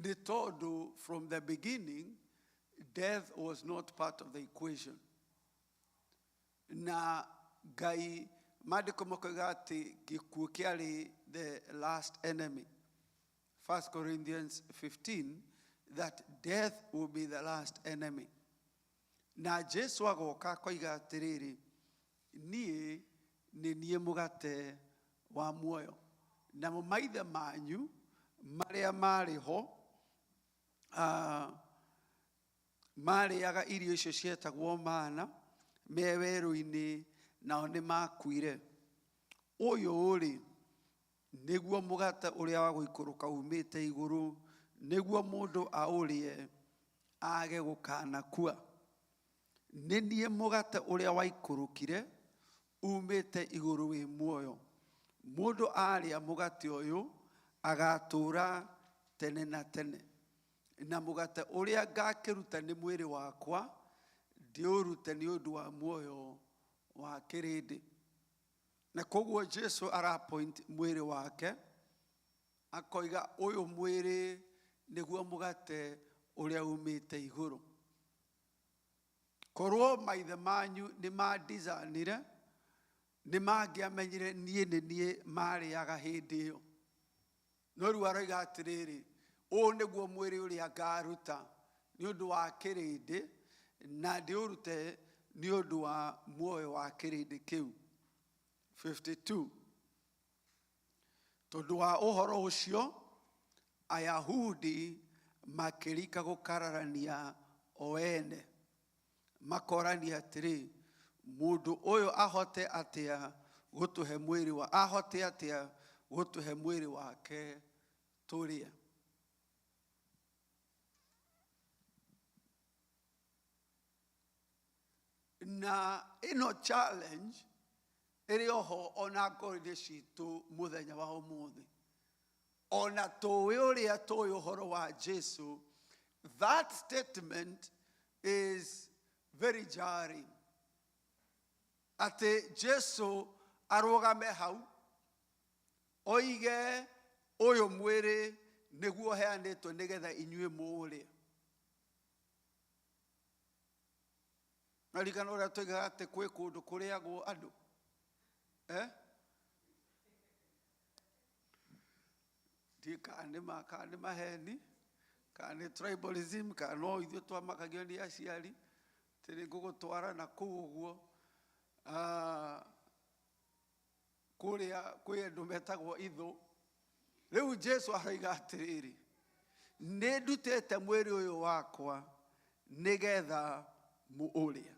Nĩ tondũ from the beginning, death was not part of the equation. Na Ngai maandĩko makoiga atĩ gĩkuũ kĩarĩ the last enemy. 1 Corinthians 15, that death will be the last enemy. Na Jesu agoka koiga atĩrĩrĩ, niĩ nĩ niĩ mũgate wa muoyo. Na maithe manyu marĩa marĩ ho marĩaga irio icio cietagwo mana me werũ-inĩ, nao nĩ makuire. Ũyũ rĩ nĩguo mũgate ũrĩa wa gũikũrũka umĩte igũrũ, nĩguo mũndũ aũrĩe age gũkanakua. Nĩ niĩ mũgate ũrĩa waikũrũkire umĩte igũrũ wĩ muoyo. Mũndũ arĩa mũgate ũyũ agatũũra tene na tene. Na mũgate ũrĩa ngakĩruta nĩ mwĩrĩ wakwa, ndiũrute nĩ ũndũ wa muoyo wa kĩrĩndĩ. Na koguo Jesu arapoint mwĩrĩ wake, akoiga ũyũ mwĩrĩ nĩguo mũgate ũrĩa umĩte igũrũ. Korwo maithe manyu nĩ mandizanire, nĩ mangĩamenyire niĩ nĩ niĩ marĩaga hĩndĩ ĩyo. No rĩu aroiga atĩrĩrĩ, ũũ nĩguo mwĩrĩ ũrĩa ngaruta nĩ ũndũ wa kĩrĩndĩ, na ndĩũrute nĩ ũndũ wa muoyo wa kĩrĩndĩ kĩu. 52. Tondũ wa ũhoro ũcio, Ayahudi makĩrika gũkararania o ene. Makorania atĩrĩ, mũndũ ũyũ ahote atĩa gũtũhe mwĩrĩ wake tũrĩe. Na ĩno challenge ĩrĩ oho ona ngoro-inĩ citũ mũthenya wa ũmũthĩ. Ona tũĩ ũrĩa tũĩ ũhoro wa Jesu, that statement is very jarring. Atĩ Jesu arũgame hau, oige ũyũ mwĩrĩ nĩguo heanĩtwo nĩgetha inyuĩ mũũrĩe. Narikana ũrĩa tũigaga atĩ kwĩ kũndũ kũrĩagwo andũ. Kana nĩ maheni, kana nĩ tribalism, kana no ithuĩ twamakagio nĩ aciari, atĩ nĩ ngũgũtwara na kũu ũguo. Kũrĩa kwĩ andũ metagwo ithũ. Rĩu Jesu aroiga atĩrĩrĩ, nĩ ndutĩte mwĩrĩ ũyũ wakwa nĩgetha mũũrĩe.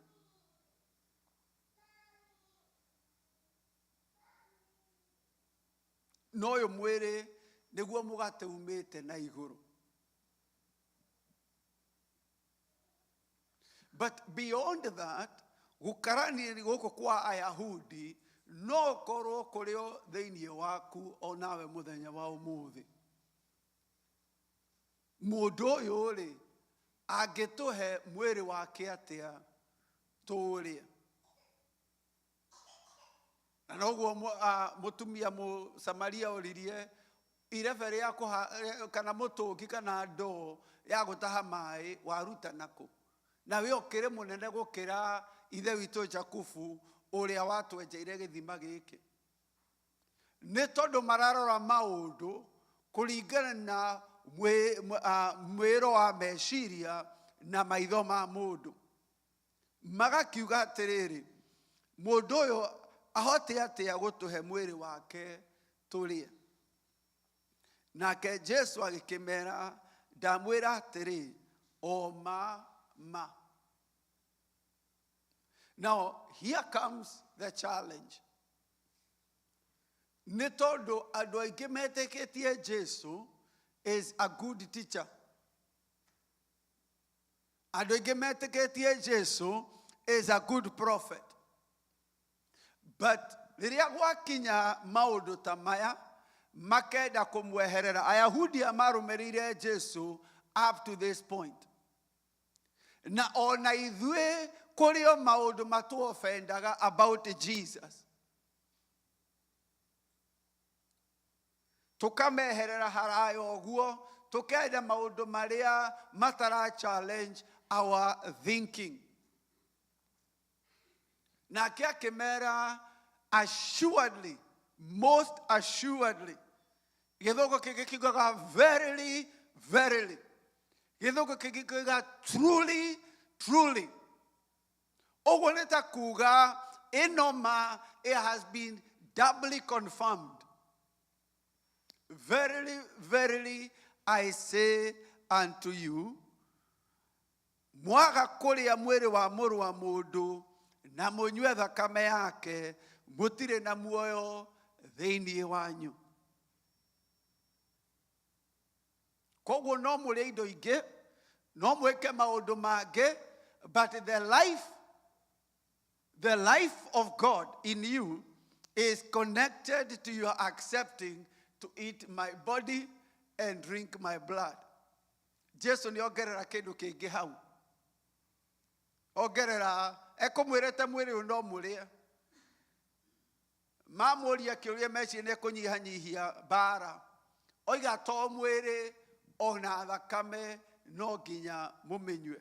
No ũyũ mwĩrĩ nĩguo mũgate umĩte na igũrũ. But beyond that, gũkarania gũkũ kwa Ayahudi no korwo kũrĩo thĩinĩ waku o nawe mũthenya wa ũmũthĩ. Mũndũ ũyũ rĩ angĩtũhe mwĩrĩ wake atĩa tũũrĩe. Na noguo mũtumia Mũsamaria oririe irebe rĩa kana mũtũngi kana ndoo ya gũtaha maĩ waruta nakũ. Na we ũkĩrĩ mũnene gũkĩra ithe witũ Jakubu ũrĩa watwenjeire gĩthima gĩkĩ. Nĩ tondũ mararora maũndũ kũringana na mwĩro wa meciria na maitho ma mũndũ. Magakiuga atĩrĩrĩ, mũndũ ũyũ ahote atĩa gũtũhe mwĩrĩ wake tũrĩe. Nake Jesu agĩkĩmera, ndamwĩra atĩrĩ, o ma. Now, here comes the challenge. Nĩ tondũ andũ aingĩ metĩkĩtie Jesu is a good teacher. Andũ aingĩ metĩkĩtie Jesu is a good prophet. But rĩrĩa gwakinya maũndũ ta maya, makenda kũmweherera. Ayahudi marũmĩrĩire Jesu up to this point. na ona ithuĩ kũrĩ o maũndũ matũ-offendaga about Jesus. Tũkameherera haraya ũguo, tũkenda maũndũ marĩa matara challenge our thinking. Nake akĩmera, assuredly, most assuredly. Gĩthũngũ kĩngĩ kiugaga verily, verily. Gĩthũngũ kĩngĩ kiugaga truly, truly. Ũguo nĩ ta kuga ĩno ma, it has been doubly confirmed. Verily, verily, I say unto you, mwaga kũrĩa mwĩrĩ wa mũrũ wa mũndũ na mũnyue thakame yake, mũtirĩ na muoyo thĩinĩ wanyu. Koguo no mũrĩe indo ingĩ, no mwĩke maũndũ mangĩ, but the life of God in you is connected to your accepting to eat my body and drink my blood. Jesu nĩ ongerera kĩndũ kĩngĩ hau. Ongerera, ekũmwĩrĩte mwĩrĩ ũyũ no mũrĩe. Mamũria kĩũria meciria nĩ ekũnyihanyihia mbara. Oiga to mwĩrĩ ona thakame no nginya mũmĩnyue.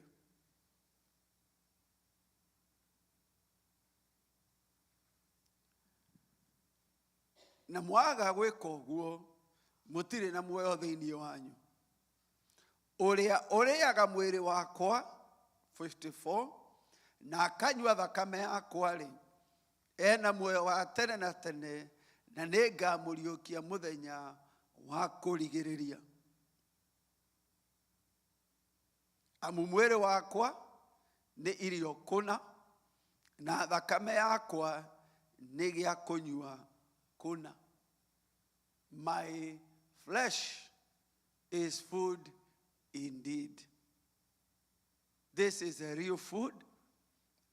Na mwaga gwĩka ũguo, mũtirĩ na muoyo thĩinĩ wanyu. Ũrĩa ũrĩaga mwĩrĩ wakwa, 54, na akanyua thakame yakwa-rĩ, ena muoyo wa tene na tene, na nĩngamũriũkia mũthenya wa kũrigĩrĩria. Amu mwĩrĩ wakwa nĩ irio kũna, na thakame yakwa nĩ gĩa kũnyua kũna. My flesh is food indeed. This is a real food,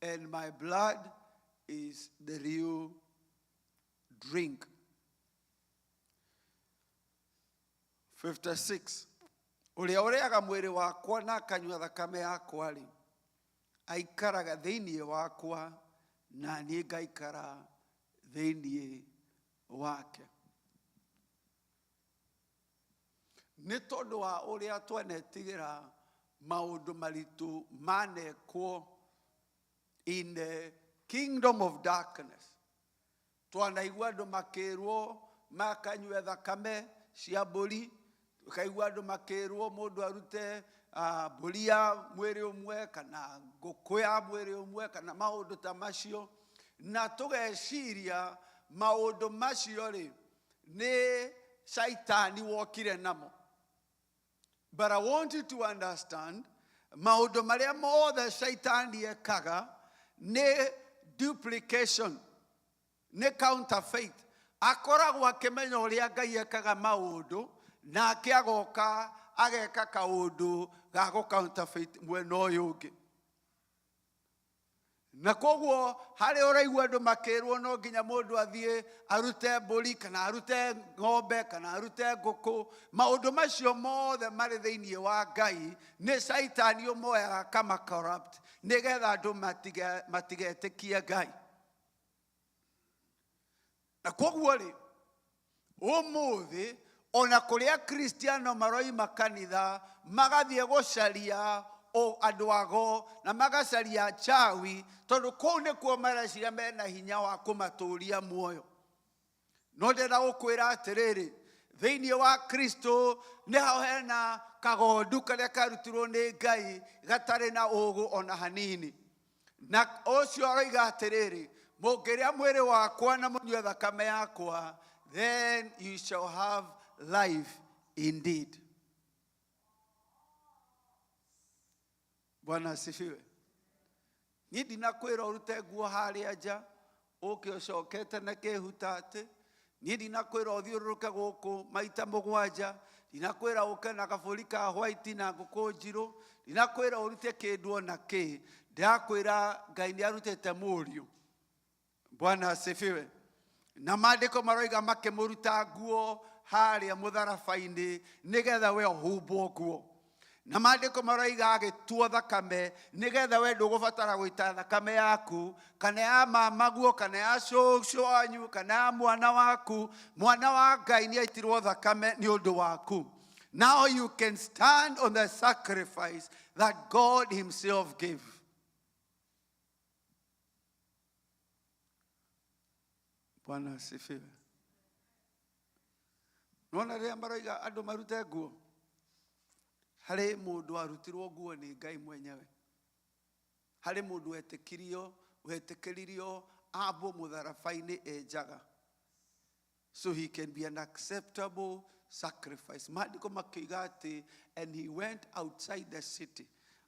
and my blood is the real drink. 56. Ũrĩa ũrĩaga mwĩrĩ wakwa na akanyua thakame yakwa-rĩ, aikaraga thĩinĩ wakwa, na niĩ ngaikara thĩinĩ wake. Nĩ tondũ wa ũrĩa twanetigĩra maũndũ maritũ manekwo in the kingdom of darkness. Twanaigua andũ makĩrwo makanyue thakame cia mbũri, tukaigua andũ makĩrwo mũndũ arute mbũri ya mwĩrĩ ũmwe kana ngũkũ ya mwĩrĩ ũmwe kana maũndũ ta macio, na tũgeciria maũndũ macio-rĩ nĩ Shaitani wokire namo. But I want you to understand, maũndũ marĩa mothe Shaitani ekaga nĩ duplication, nĩ counterfeit. Akoragwo akĩmenya ũrĩa Ngai ekaga maũndũ, nake agoka ageka kaũndũ ga gũ-counterfeit mwena ũyũ ũngĩ. Na koguo harĩ ũraigua andũ makĩrwo no nginya mũndũ athiĩ arute mbũri kana arute ng'ombe kana arute ngũkũ, maũndũ macio mothe marĩ thĩinĩ wa Ngai nĩ Shaitani ũmoyaga kama corrupt nĩgetha andũ matigetĩkie Ngai. Na koguo-rĩ, ũmũthĩ ona kũrĩa Kristiano maroima kanitha magathiĩ gũcaria andũ ago na magacaria chawi, tondũ kũu nĩkuo mareciria mena hinya wa kũmatũria muoyo. No ndĩrenda gũkwĩra atĩrĩrĩ, thĩinĩ wa Kristo nĩho hena kagondu karĩa karutirwo nĩ Ngai gatarĩ na ũgũ ona hanini. Na ũcio aroiga atĩrĩrĩ, mũngĩrĩa mwĩrĩ wakwa na mũnyue thakame yakwa, then you shall have life indeed. Bwana asifiwe. Niĩ ndinakwĩra ũrute nguo harĩa nja, ũke ũcokete na kĩhutatĩ. Niĩ ndinakwĩra ũthiũrũrũke gũkũ maita mũgwanja. Ndinakwĩra ũke na kabũri ka white na ngũkũ njirũ. Ndinakwĩra ũrute kĩndũ ona kĩ. Ndirakwĩra Ngai nĩarutĩte mũriũ. Bwana asifiwe. Na maandĩko maroiga makĩmũruta nguo harĩa mũtharaba-inĩ nĩgetha we ũhumbwo nguo. na maandĩko maroiga agĩtua thakame nĩgetha we ndũgũbatara gũita thakame yaku kana ya mamaguo kana ya cũcũ wanyu kana ya mwana waku. Mwana wa Ngai nĩaitirwo thakame nĩ ũndũ waku. Now you can stand on the sacrifice that God himself gave. Bwana asifiwe. Nona rĩrĩa maroiga andũ marute nguo, harĩ mũndũ arutirwo nguo nĩ Ngai mwenyewe. Harĩ mũndũ wetĩkĩririo ambwo mũtharaba-inĩ enjaga, so he can be an acceptable sacrifice. Maandĩko makiuga atĩ, and he went outside the city.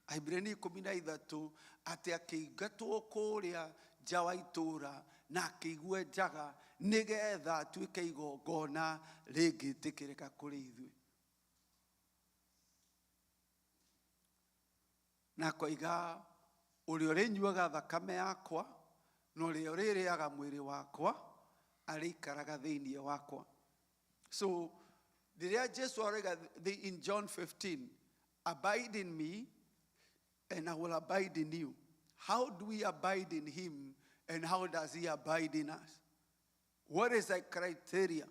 Ahibirania 13 atĩ akĩingatwo kũrĩa nja wa itũũra na akĩigua njaga nĩgetha atuĩke igongona rĩngĩtĩkĩrĩka kũrĩ ithuĩ. Na koiga ũrĩa ũrĩnyuaga thakame yakwa na ũrĩa ũrĩrĩaga mwĩrĩ wakwa arĩikaraga thĩinĩ wakwa. So rĩrĩa Jesu aroiga in John 15, abide in me and I will abide in you. How do we abide in him and how does he abide in us? What is the criteria?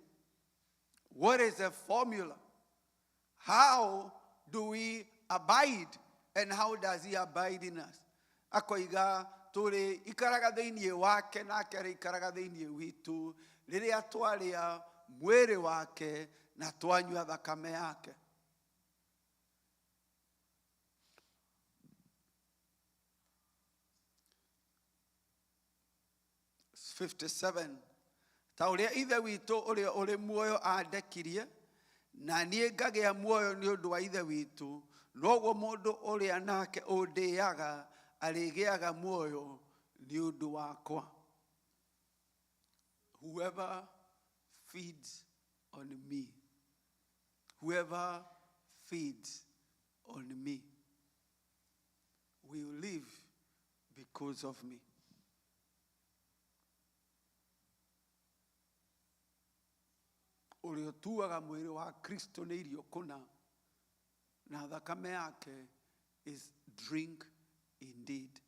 What is the formula? How do we abide and how does he abide in us? Akoiga tũrĩ ikaraga thĩinĩ wake nake arĩikaraga thĩinĩ witũ rĩrĩa twarĩa mwĩrĩ wake na twanyua thakame yake. Verse 57, ta ũrĩa ithe witũ ũrĩa ũrĩ muoyo andekirie na niĩ ngagĩa muoyo nĩ ũndũ wa ithe witũ, noguo mũndũ ũrĩa nake ũndĩaga arĩgĩaga muoyo nĩ ũndũ wakwa. Whoever feeds on me, whoever feeds on me will live because of me. Ũrĩa ũtuaga mwĩrĩ wa Kristo nĩ irio kũna na thakame yake is drink indeed.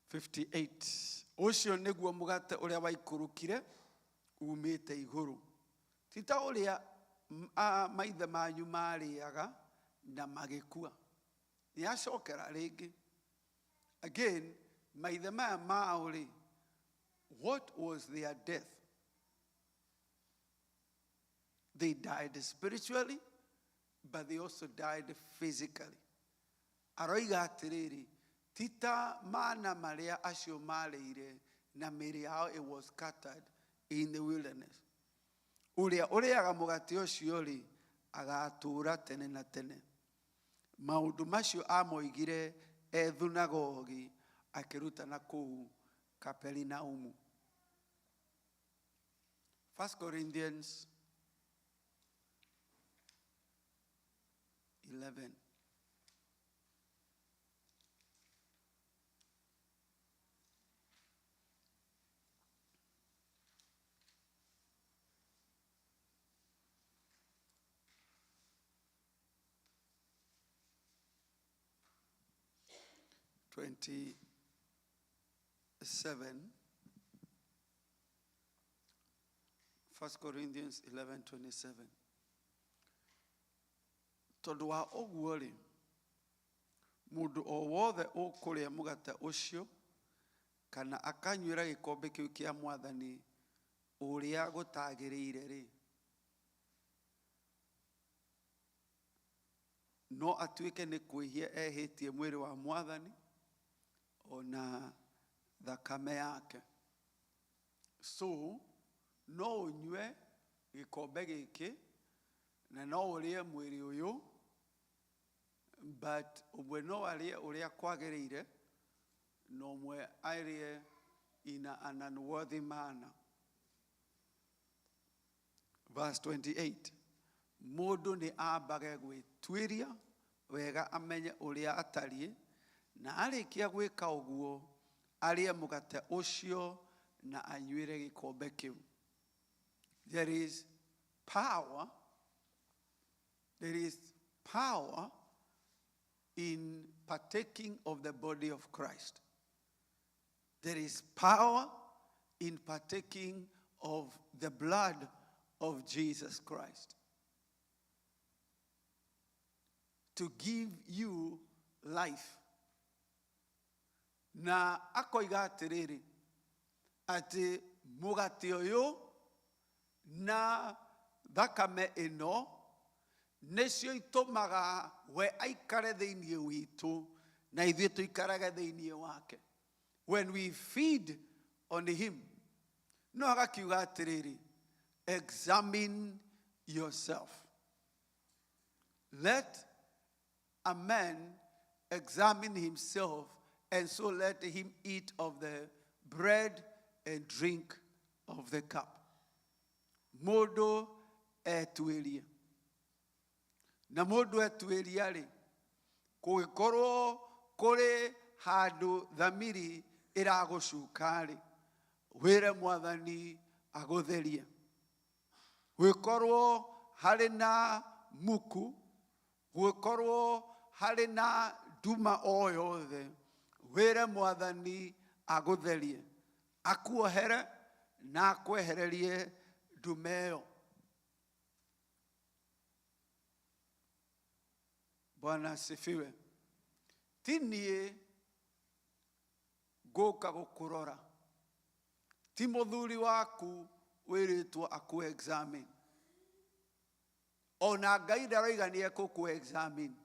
58, ũcio nĩguo mũgate ũrĩa waikũrũkire umĩte igũrũ, ti ta ũrĩa maithe manyu marĩaga na magĩkua. Nĩacokera rĩngĩ. Again, maithe maya mao rĩ, what was their death? They died spiritually, but they also died physically. Aroiga atĩrĩrĩ, ti ta mana marĩa acio marĩire na mĩĩrĩ yao it was scattered in the wilderness. Ũrĩa ũrĩaga mũgate ũcio rĩ, agatũũra tene na tene. Maũndũ macio amoigire ethunagogi akĩrutana kũu Kaperinaumu. 1 Corinthians 11. Twenty-7. First Corinthians 11:27. Tondũ wa ũguo rĩ, mũndũ o wothe ũkũrĩa mũgate ũcio kana akanyuĩra gĩkombe kĩu kĩa Mwathani ũrĩa gũtagĩrĩire rĩ, no atuĩke nĩ kwĩhia ehĩtie mwĩrĩ wa Mwathani ona thakame yake. So no unyue gĩkombe gĩkĩ na no ũrĩe mwĩrĩ ũyũ, but ũmwe no arĩe ũrĩa kwagĩrĩire na ũmwe arĩe in an unworthy manner. Verse 28, mũndũ nĩ ambage gwĩtuĩria wega amenye ũrĩa atariĩ, na arĩkia gwĩka ũguo arĩe mũgate ũcio na anyuĩre gĩkombe kĩu. There is power There is power in partaking of the body of Christ. There is power in partaking of the blood of Jesus Christ to give you life. Na akoiga atiriri ati mugate uyu na thakame ino nicio itumaga we aikare thiini witu na ithuĩ tuikarage thiini wake. When we feed on him, no agakiuga atiriri, examine yourself. Let a man examine himself, and so let him eat of the bread and drink of the cup. Mũndũ etuĩrie. Na mũndũ etuĩria rĩ, kũgĩkorwo kũrĩ handũ thamiri ĩragũcuka rĩ, wĩre Mwathani agũtherie. Gũgĩkorwo harĩ na muku, gũgĩkorwo harĩ na nduma o yothe, wĩre Mwathani agũtherie. Akuohere na akwehererie nduma ĩyo. Bwana asifiwe. Ti niĩ ngũka gũkũrora. Ti mũthuri waku wĩrĩtwo aku-examine. Ona Ngai ndaroiga nĩ egũkũ-examine.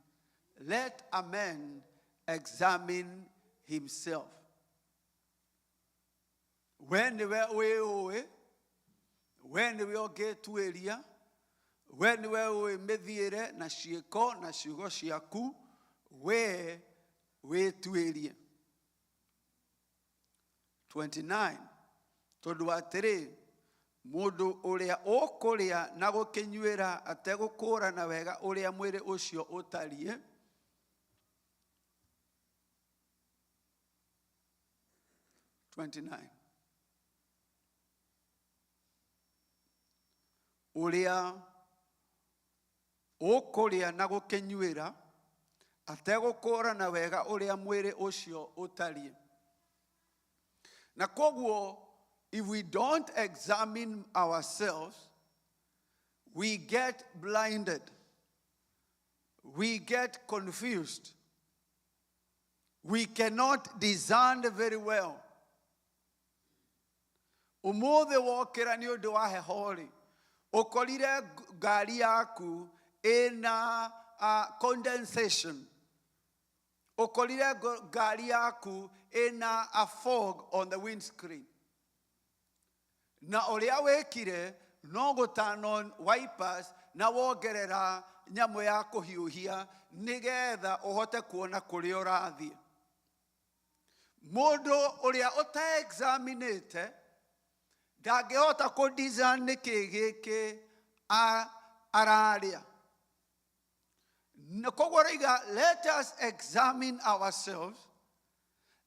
Let a man examine himself. We nĩwe wĩũĩ, we nĩwe ũngĩtuĩria, we nĩwe ũĩ mĩthiĩre na ciĩko na ciugo ciaku, we wĩtuĩrie. 29. Tondũ atĩrĩ, mũndũ ũrĩa ũkũrĩa na gũkĩnyuĩra ategũkũũrana wega ũrĩa mwĩrĩ ũcio ũtariĩ, ũrĩa ũkũrĩa na gũkĩnyuĩra ategũkũũrana wega ũrĩa mwĩrĩ ũcio ũtariĩ. Na koguo, if we don't examine ourselves, we get blinded. We get confused. We cannot discern very well. Ũmũthĩ wokĩra nĩ ũndũ wa heho rĩ, ũkorire ngari yaku ĩna condensation. Ũkorire ngari yaku ĩna a fog on the windscreen. Na ũrĩa wĩkire no gũturn wipers na wongerera nyamũ ya kũhiũhia nĩgetha ũhote kuona kũrĩa ũrathiĩ. Mũndũ ũrĩa ũtaexaminĩte ndangĩhota kũ-discern nĩkĩ gĩkĩ ararĩa. Koguo rĩiga, let us examine ourselves.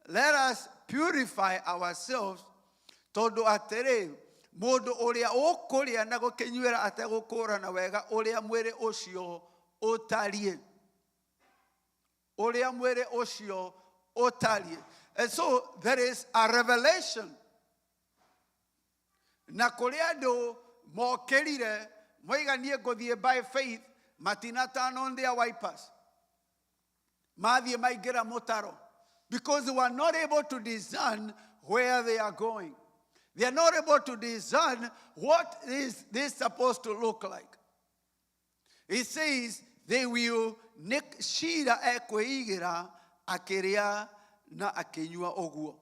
Let us purify ourselves. Tondũ atĩrĩ, mũndũ ũrĩa ũkũrĩa na gũkĩnyuĩra ategũkũũrana wega ũrĩa mwĩrĩ ũcio ũtariĩ. Ũrĩa mwĩrĩ ũcio ũtariĩ. And so there is a revelation. Na kũrĩ andũ mokĩrire moiga niĩ ngũthiĩ by faith, matina turn on their wipers. Mathiĩ maingĩra mũtaro. Because they were not able to discern where they are going. They are not able to discern what is this supposed to look like. It says they will shira ekwĩigĩra akĩrĩa na akĩnyua ũguo.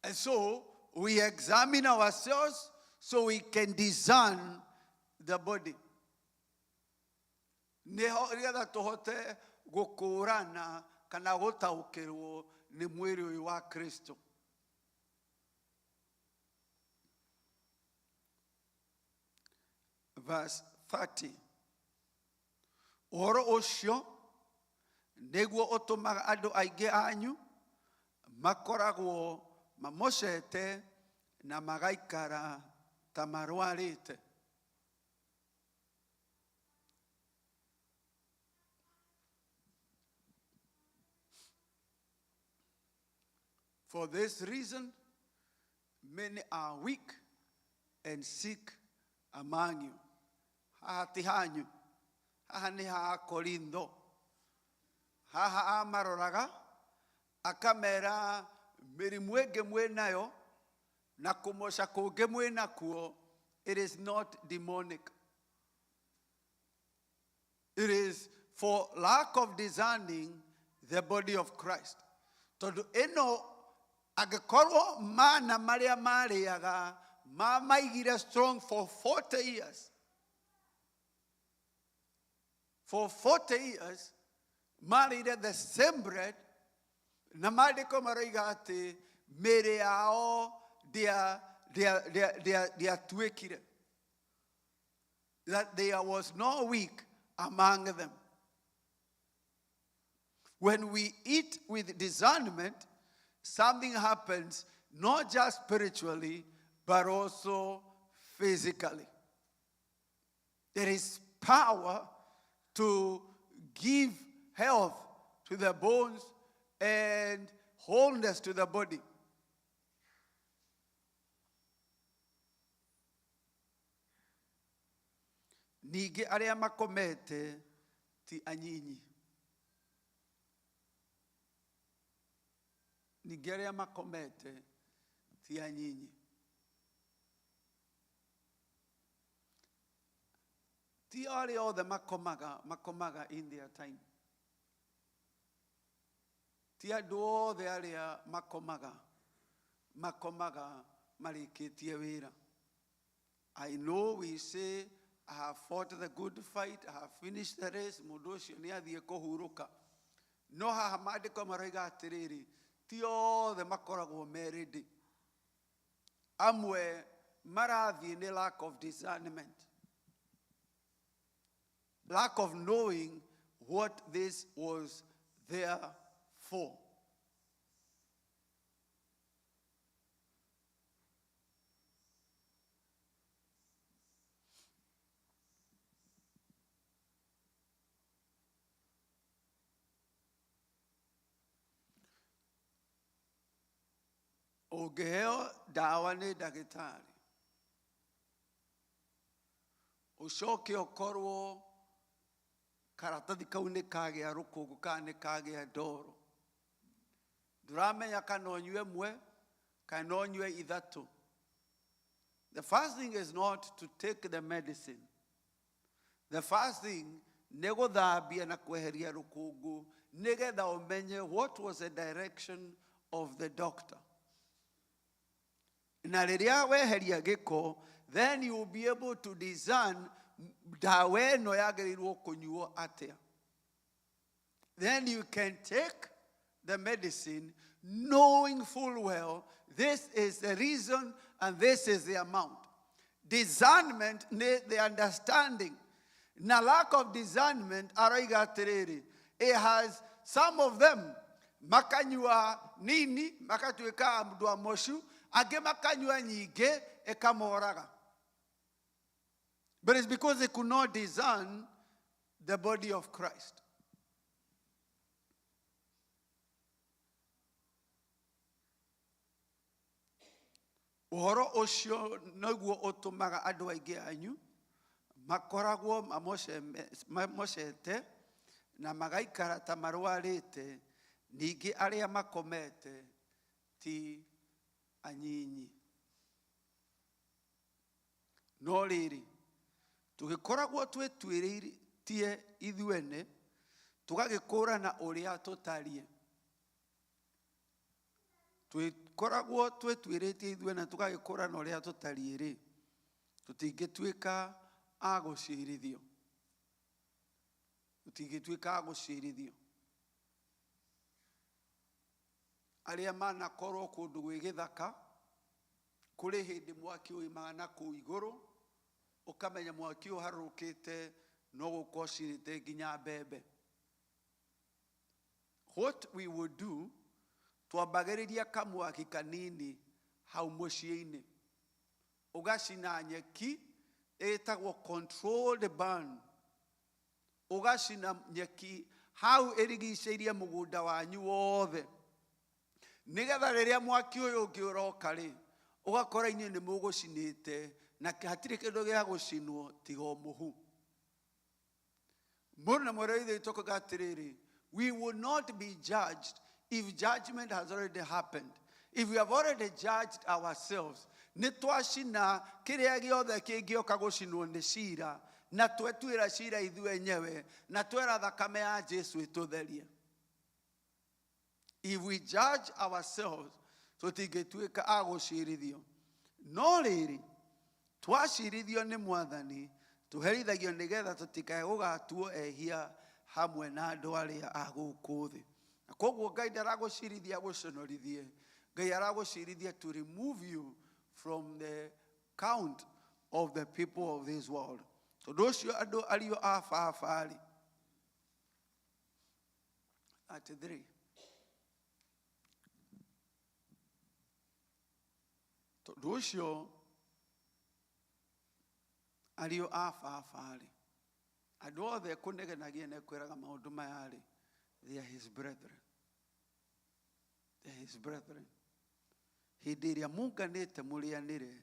And so we examine ourselves so we can discern the body. Nĩgetha tũhote gũkũũrana kana gũtaũkĩrwo nĩ mwĩrĩ ũyũ wa Kristo. Verse 30. Ũhoro ũcio nĩguo ũtũmaga andũ aingĩ anyu makoragwo mamocete na magaikara ta marwarĩte. For this reason, many are weak and sick among you. Haha ti hanyu. Haha ni ha Korintho. Haha amaroraga. Akamera mĩrimũ ĩngĩ mwĩ nayo na kũmoca kũngĩ mwĩ nakuo. It is not demonic. It is for lack of discerning the body of Christ. Tondũ ĩno angĩkorwo mana marĩa marĩaga maigire strong for 40 years. For 40 years, marĩire the same bread, na maandĩko maroiga atĩ mĩĩrĩ yao ndĩatuĩkire. That there was no weak among them. When we eat with discernment, something happens not just spiritually, but also physically. There is power to give health to the bones and wholeness to the body. Ningĩ arĩa makomete ti anyinyi. Ningĩ arĩa makomete ti anyinyi. Ti arĩa othe makomaga in their time. Ti andũ othe arĩa makomaga marĩkĩtie wĩra. I know we say, I have fought the good fight, I have finished the race, mũndũ ũcio nĩ athiĩ kũhurũka. No haha maandĩko maroiga atĩrĩrĩ, ti othe makoragwo merĩndĩ. Amwe marathiĩ nĩ lack of discernment. Lack of knowing what this was there for. Ũngĩheo ndawa nĩ ndagĩtarĩ, ũcoke ũkorwo karatathi kau nĩ kagĩa rũkũngũ kana nĩ kagĩa ndoro. Ndũramenya kana ũnyue ĩmwe kana ũnyue ithatũ. The first thing is not to take the medicine. The first thing nĩ gũthambia na kweheria rũkũngũ nĩgetha ũmenye what was the direction of the doctor. Na rĩrĩa weheria gĩko, then you will be able to discern ndawa ĩno yagĩrĩirwo kũnyuo atĩa. Then you can take the medicine knowing full well this is the reason and this is the amount. Discernment, the understanding. Na lack of discernment, aroiga atĩrĩrĩ, it has some of them makanyua nini, makatuĩka mũndũ wa mũcu, angĩ makanyua nyingĩ ĩkamoraga. But it's because they could not discern the body of Christ. Ũhoro ũcio nĩguo ũtũmaga andũ aingĩ anyu makoragwo mamocete na magaikara ta marwarĩte, ningĩ arĩa makomete ti anyinyi. No rĩrĩ, tũgĩkoragwo twĩtuĩrĩtie ithuene, tũgagĩkũrana ũrĩa tũtariĩ. Tũgĩkoragwo twĩtuĩrĩtie ithuene tũgagĩkũrana ũrĩa tũtariĩ-rĩ, tũtingĩtuĩka a gũciirithio. Tũtingĩtuĩka a gũciirithio. Arĩa manakorwo kũndũ gwĩ gĩthaka, kũrĩ hĩndĩ mwaki ũimaga na kũu igũrũ, ũkamenya mwaki ũharũrũkĩte no gũkorwo cirĩte nginya mbembe. What we would do, twambagĩrĩria kamwaki kanini hau mũciĩ-inĩ. Ũgacina nyeki ĩtagwo controlled burn. Ũgacina nyeki hau ĩrigicĩirie mũgũnda wanyu wothe. nigetha riria mwaki uyu ungi uroka ri ugakora inyuĩ nĩ mũgũcinĩte na hatirĩ kĩndũ gĩa gũcinwo tiga o mũhu. Mũndũ na mwĩra ithuĩ tũkoiga atĩrĩrĩ, we will not be judged if judgment has already happened. If we have already judged ourselves, nĩ twacina kĩrĩa gĩothe kĩngĩoka gũcinwo nĩ cira, na twetuĩra cira ithuĩ enyewe, na twera thakame ya Jesu ĩtũtherie. If we judge ourselves, tũtingĩtuĩka a gũcirithio. No rĩrĩ, twacirithio nĩ Mwathani, tũherithagio nĩgetha tũtikae gũgatuo ehia hamwe na andũ arĩa a gũkũ thĩ. Na koguo Ngai ndaragũcirithia gũconorithie. Ngai aragũcirithia to remove you from the count of the people of this world. Tondũ ũcio andũ ariũ a baba rĩ. 33. Tondũ ũcio ariũ a baba rĩ. Andũ othe kũnegenagia na kwĩraga maũndũ maya rĩ. They are his brethren. They are his brethren. Hĩndĩ ĩrĩa mũnganĩte mũrĩanĩre,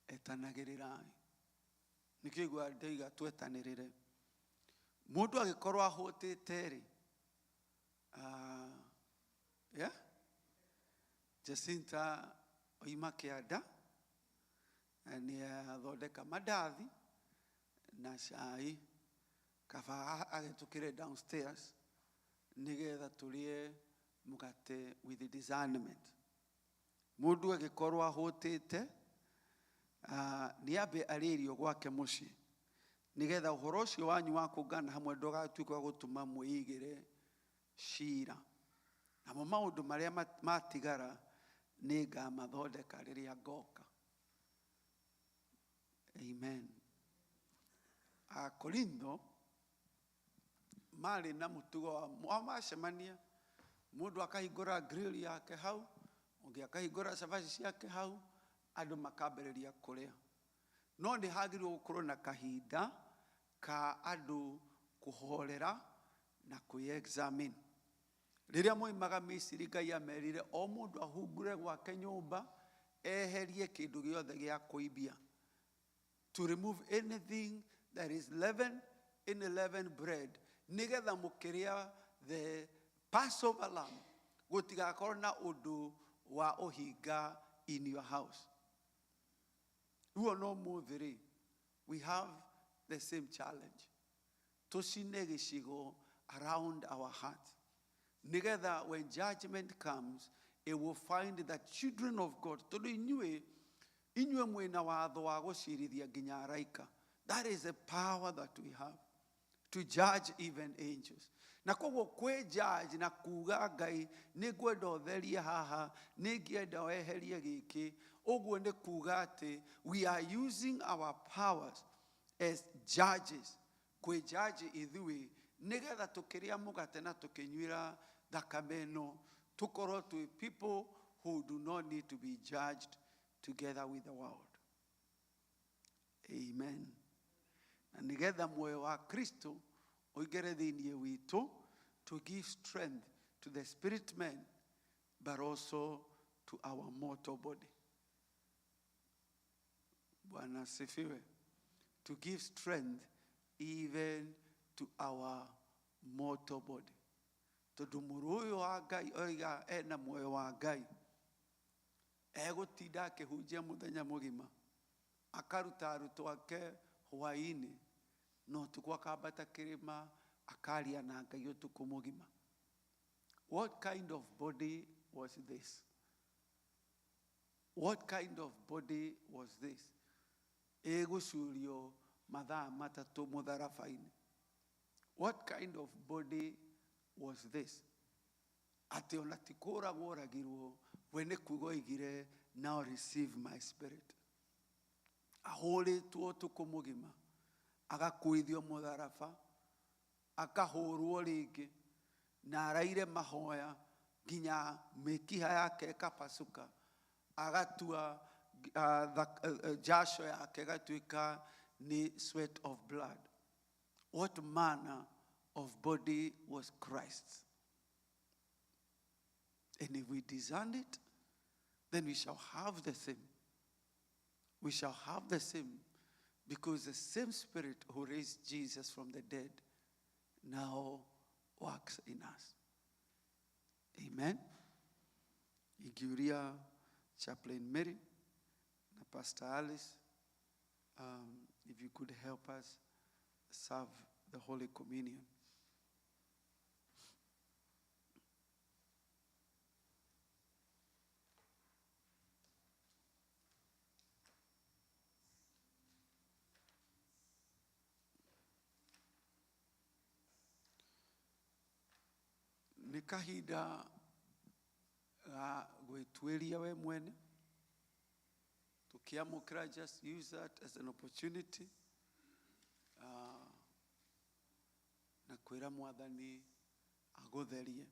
etanagĩrĩrai. Nĩkĩo igua ndauga twetanĩrĩre. Mũndũ agĩkorwo ahũtĩte rĩ. Jacinta oima kĩanda nĩ athondeka mandathi na cai, kaba agĩtũkĩre downstairs nĩgetha tũrĩe mũgate with discernment. Mũndũ agĩkorwo ahũtĩte nĩ ambe arĩrio gwake mũciĩ nĩgetha ũhoro ũcio wanyu wa kũngana hamwe ndũgatuĩke wa gũtũma mwĩigĩre cira. Namo maũndũ marĩa matigara nĩ ngamathondeka rĩrĩa ngoka. Amen. Korintho marĩ na mũtugo wa macemania, mũndũ akahingũra grill yake hau, ũngĩ akahingũra cabaci ciake hau, andũ makambĩrĩria kũrĩa. No nĩ hagĩrĩirwo gũkorwo na kahinda ka andũ kũhorera na kwĩ-examine. Rĩrĩa moimaga Misiri, Ngai amerire o mũndũ ahungure gwake nyũmba, eherie kĩndũ gĩothe gĩa kũibia. To remove anything that is leaven in unleavened bread. Nĩgetha mũkĩrĩa the Passover lamb, gũtigakorwo na ũndũ wa ũhinga in your house. Rĩu no mũthĩ we have the same challenge. Tũcine gĩcigo around our heart. Nĩgetha when judgment comes, it will find that children of God, tondũ inyuĩ mwĩna watho wa gũcirithia nginya araika. That is the power that we have to judge even angels. Na koguo kwĩ judge na kuga Ngai nĩ ngwenda ũtherie haha, nĩ ngĩenda weherie gĩkĩ. Ũguo nĩ kuga atĩ we are using our powers as judges. Kwĩ judge ithuĩ nĩgetha tũkĩrĩa mũgate na tũkĩnyuĩra thakame ĩno, tũkorwo twĩ people who do not need to be judged together with the world. Amen. Na nĩgetha muoyo wa Kristo ũingĩre thĩinĩ witũ, to give strength to the spirit man but also to our mortal body. Bwana asifiwe. To give strength even to our mortal body. Tondũ mũrũ ũyũ wa Ngai oiga ena muoyo wa Ngai, egũtinda akĩhunjia mũthenya mũgima, akaruta arutwo ake hwaĩ-inĩ, no ũtukũ akambata kĩrĩma akaria na Ngai ũtukũ mũgima. What kind of body was this? What kind of body was this? Egũcurio mathaa matatũ mũtharaba-inĩ. What kind of body was this? Atĩ ona ti kũũragwo oragirwo, we nĩ kuuga oigire, now receive my spirit. Ahũrĩtwo ũtukũ mũgima, agakuithio mũtharaba, akahũrwo rĩngĩ, na araire mahoya nginya mĩkiha yake ĩkapasuka, agatua jasho yake gatuĩka ni sweat of blood. What manner of body was Christ? And if we discern it, then we shall have the same. We shall have the same, because the same Spirit who raised Jesus from the dead now works in us. Amen. Ingiuria Chaplain Mary and Pastor Alice, if you could help us serve the Holy Communion. Nĩ kahinda ga gwĩtuĩria we mwene. Tukiamũkĩra, just use that as an opportunity na kwĩra Mwathani agũtherie.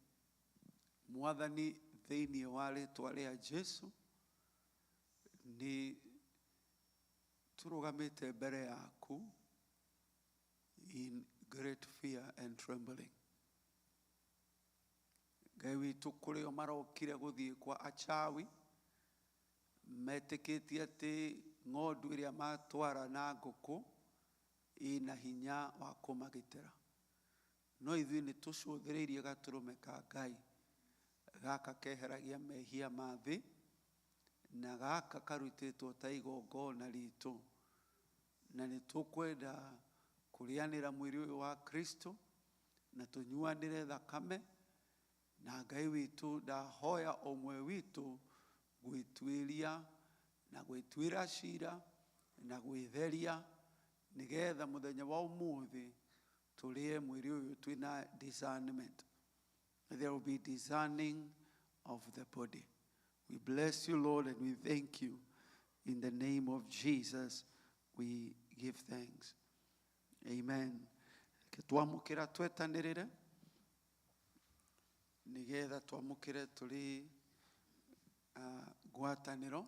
Mwathani, thĩinĩ wa rĩĩtwa rĩa Jesũ, nĩ tũrũgamĩte mbere yaku in great fear and trembling. Ngai witũ, kũrĩ o marokire gũthiĩ kwa achawi, metĩkĩtie atĩ ng'ondu ĩrĩa matwara na ngũkũ ĩna hinya wa kũmagitĩra. No ithuĩ nĩ tũcũthĩrĩirie gatũrũme ka Ngai, gaka keheragia mehia ma thĩ, na gaka karutĩtwo ta igongona ritũ, na nĩ tũkwenda kũrĩanĩra mwĩrĩ ũyũ wa Kristo na tũnyuanĩre thakame. Na Ngai witũ, ndahoya o ũmwe witũ gwĩtuĩria na gwĩtuĩra ciira na gwĩtheria, nĩgetha mũthenya wa ũmũthĩ tũrĩe mwĩrĩ ũyũ twĩna discernment. There will be discerning of the body. We bless you, Lord, and we thank you. In the name of Jesus, we give thanks. Amen. Twamũkĩra twetanĩrĩre, nĩgetha twamũkĩre tũrĩ ngwatanĩro.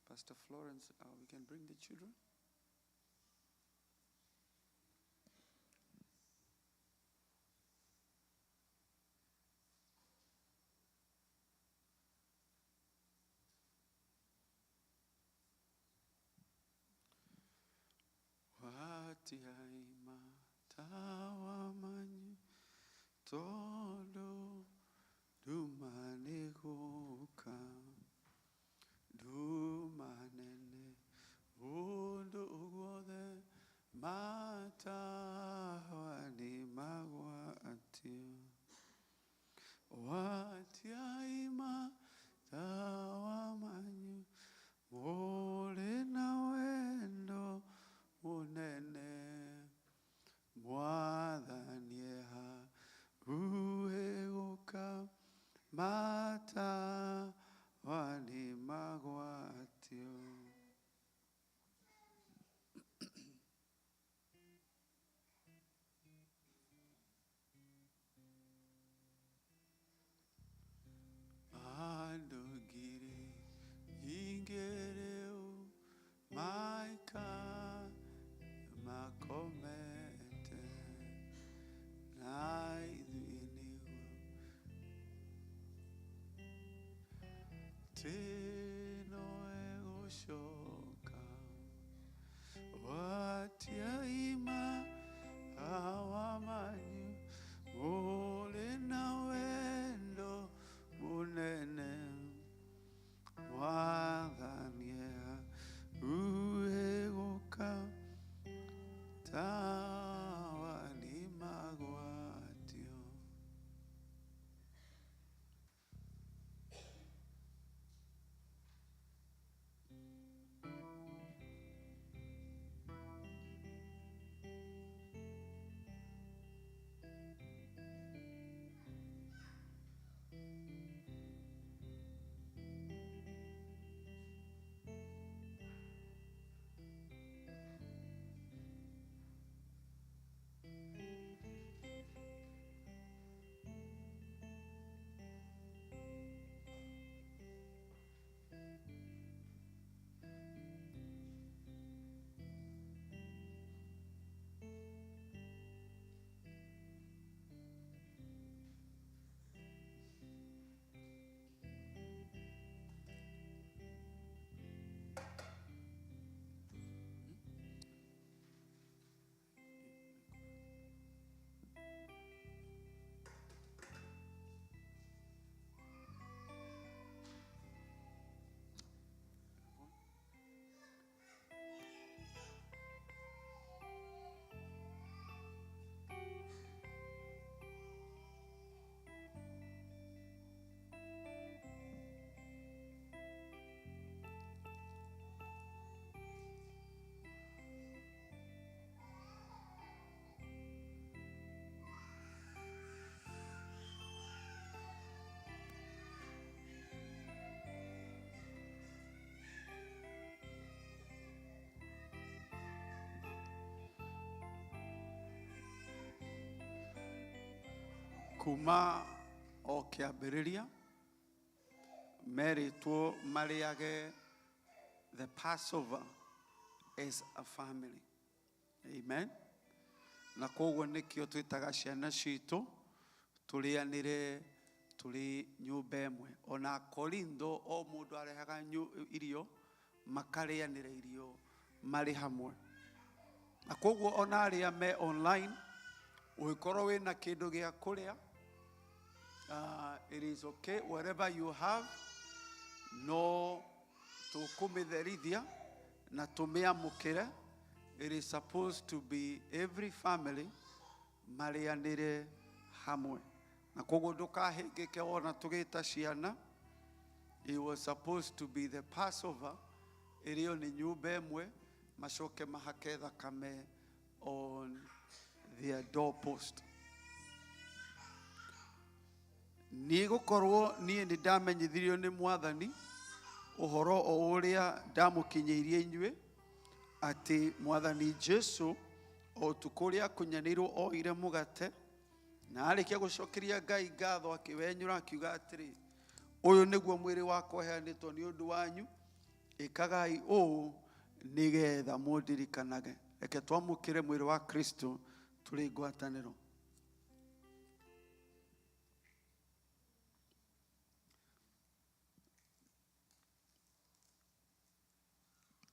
Pastor Florence, we can bring the children. Watiaima tawamanyi todo dumaneguka dumanene undu ugwothe matawani magwa atio. Watiaima tawamanyi mole na wendo unene mwathanie ueguka mata wani magwatio. Andugiri ingereu maika makomete naidhiniwo tino egoshoka watiaima awamanyu mole na wendo munene mwathania ueguka tawani magwatio. kuma o kiambiriria meritwo mariage the Passover as a family. Amen. Na koguo nikio twitaga ciana citu turianire turi nyumba emwe. Ona Korintho o mundu arehaga irio makarianire irio mari hamwe. Na koguo ona aria me online ugikorwo wina kindu gia kuria, it is okay wherever you have, no tukumitherithia na tumiamukire. It is supposed to be every family marianire hamwe. Na koguo ndukahingike ona tugita ciana. It was supposed to be the Passover. Irio ni nyumba emwe macoke mahake thakame on their doorpost. Ni gukorwo ni ndamenyithirio ni Mwathani uhoro o uria ndamukinyeirie inyue ati Mwathani Jesu o tukuria kunyanirwo o ire mugate na arikia gucokeria Ngai ngatho akiwenyura akiuga atiri uyu niguo mwiri wakwa heanitwo ni undu wanyu, ikagai uu nigetha mundirikanage. Reke twamukire mwiri wa Kristo turi ngwataniro.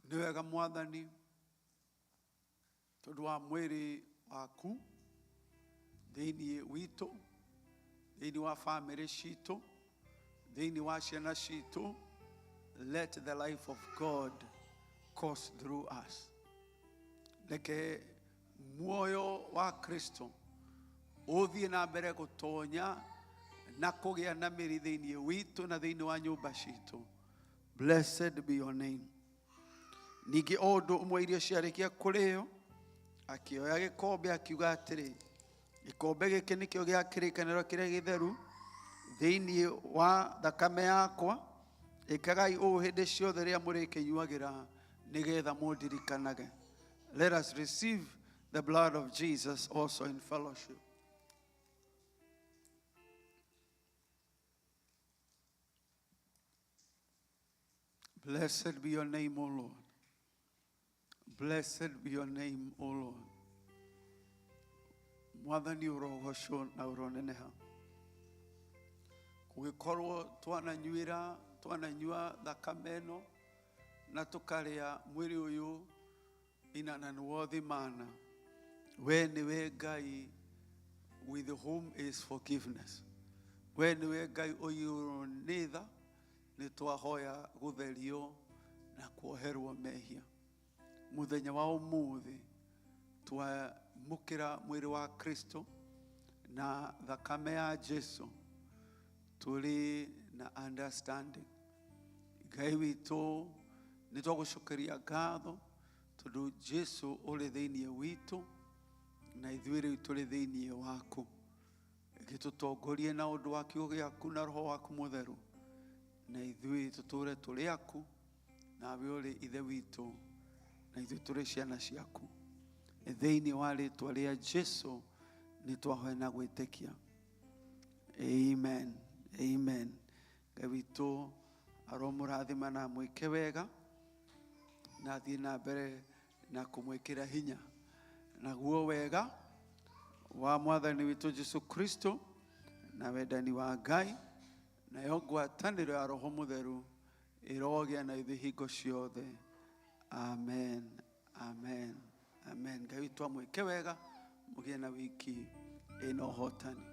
Ni wega Mwathani tondu wa mwiri waku thiini witu, thiini wa family citu, thiini wa ciana citu. Let the life of God course through us. Leke muoyo wa Kristo uthie na mbere gutonya na kugia na miri thiini witu na thiini wa nyumba citu. Blessed be your name. Nigi ondo umwe irio ciarikia kurio akioya gikombe akiuga atiri gikombe giki nikio gia kirikaniro kiria githeru thiini wa thakame yakwa, ikagai o hinde ciothe ria murikinyuagira nigetha mundirikanage. Let us receive the blood of Jesus also in fellowship. Blessed be your name, O Lord. Blessed be your name, O Lord. Mwathani urogocwo na uroneneha. Kugikorwo twananyua thakame ĩno na tukaria mwiri uyu inanani wothi mana. We niwe Ngai with whom is forgiveness. We niwe Ngai uyu nitha ni twahoya gutherio na kuoherwo mehia. Muthenya wa umuthi twamukira mwiri wa Kristo na thakame ya Jesu tuli na understanding. Ngai witu ni twagucokeria ngatho tondu Jesu uri thiini witu na ithuĩ rĩu tũrĩ thĩinĩ waku. Gĩtũtongorie na ũndũ wa kiugo gĩaku na roho waku mũtheru, na ithuĩ tũtũre tũrĩ aku, nawe ũrĩ ithe witũ na ithuĩ tũrĩ ciana ciaku. Thĩinĩ wa rĩĩtwa rĩa Jesu nĩ twahoya na gwĩtĩkia. Amen. Amen. Ngai witũ aromũrathima na mwĩke wega na thiĩ na mbere na kũmwĩkĩra hinya naguo wega wa Mwathani witũ Jesu Kristo na wendani wa Ngai na yo ngwatanĩro ya Roho Mũtheru ĩrogĩa na ithuĩ hingo ciothe. Amen. Amen. Amen. Ngai witũ amwĩke wega mũgĩe na wiki ĩna ũhotani.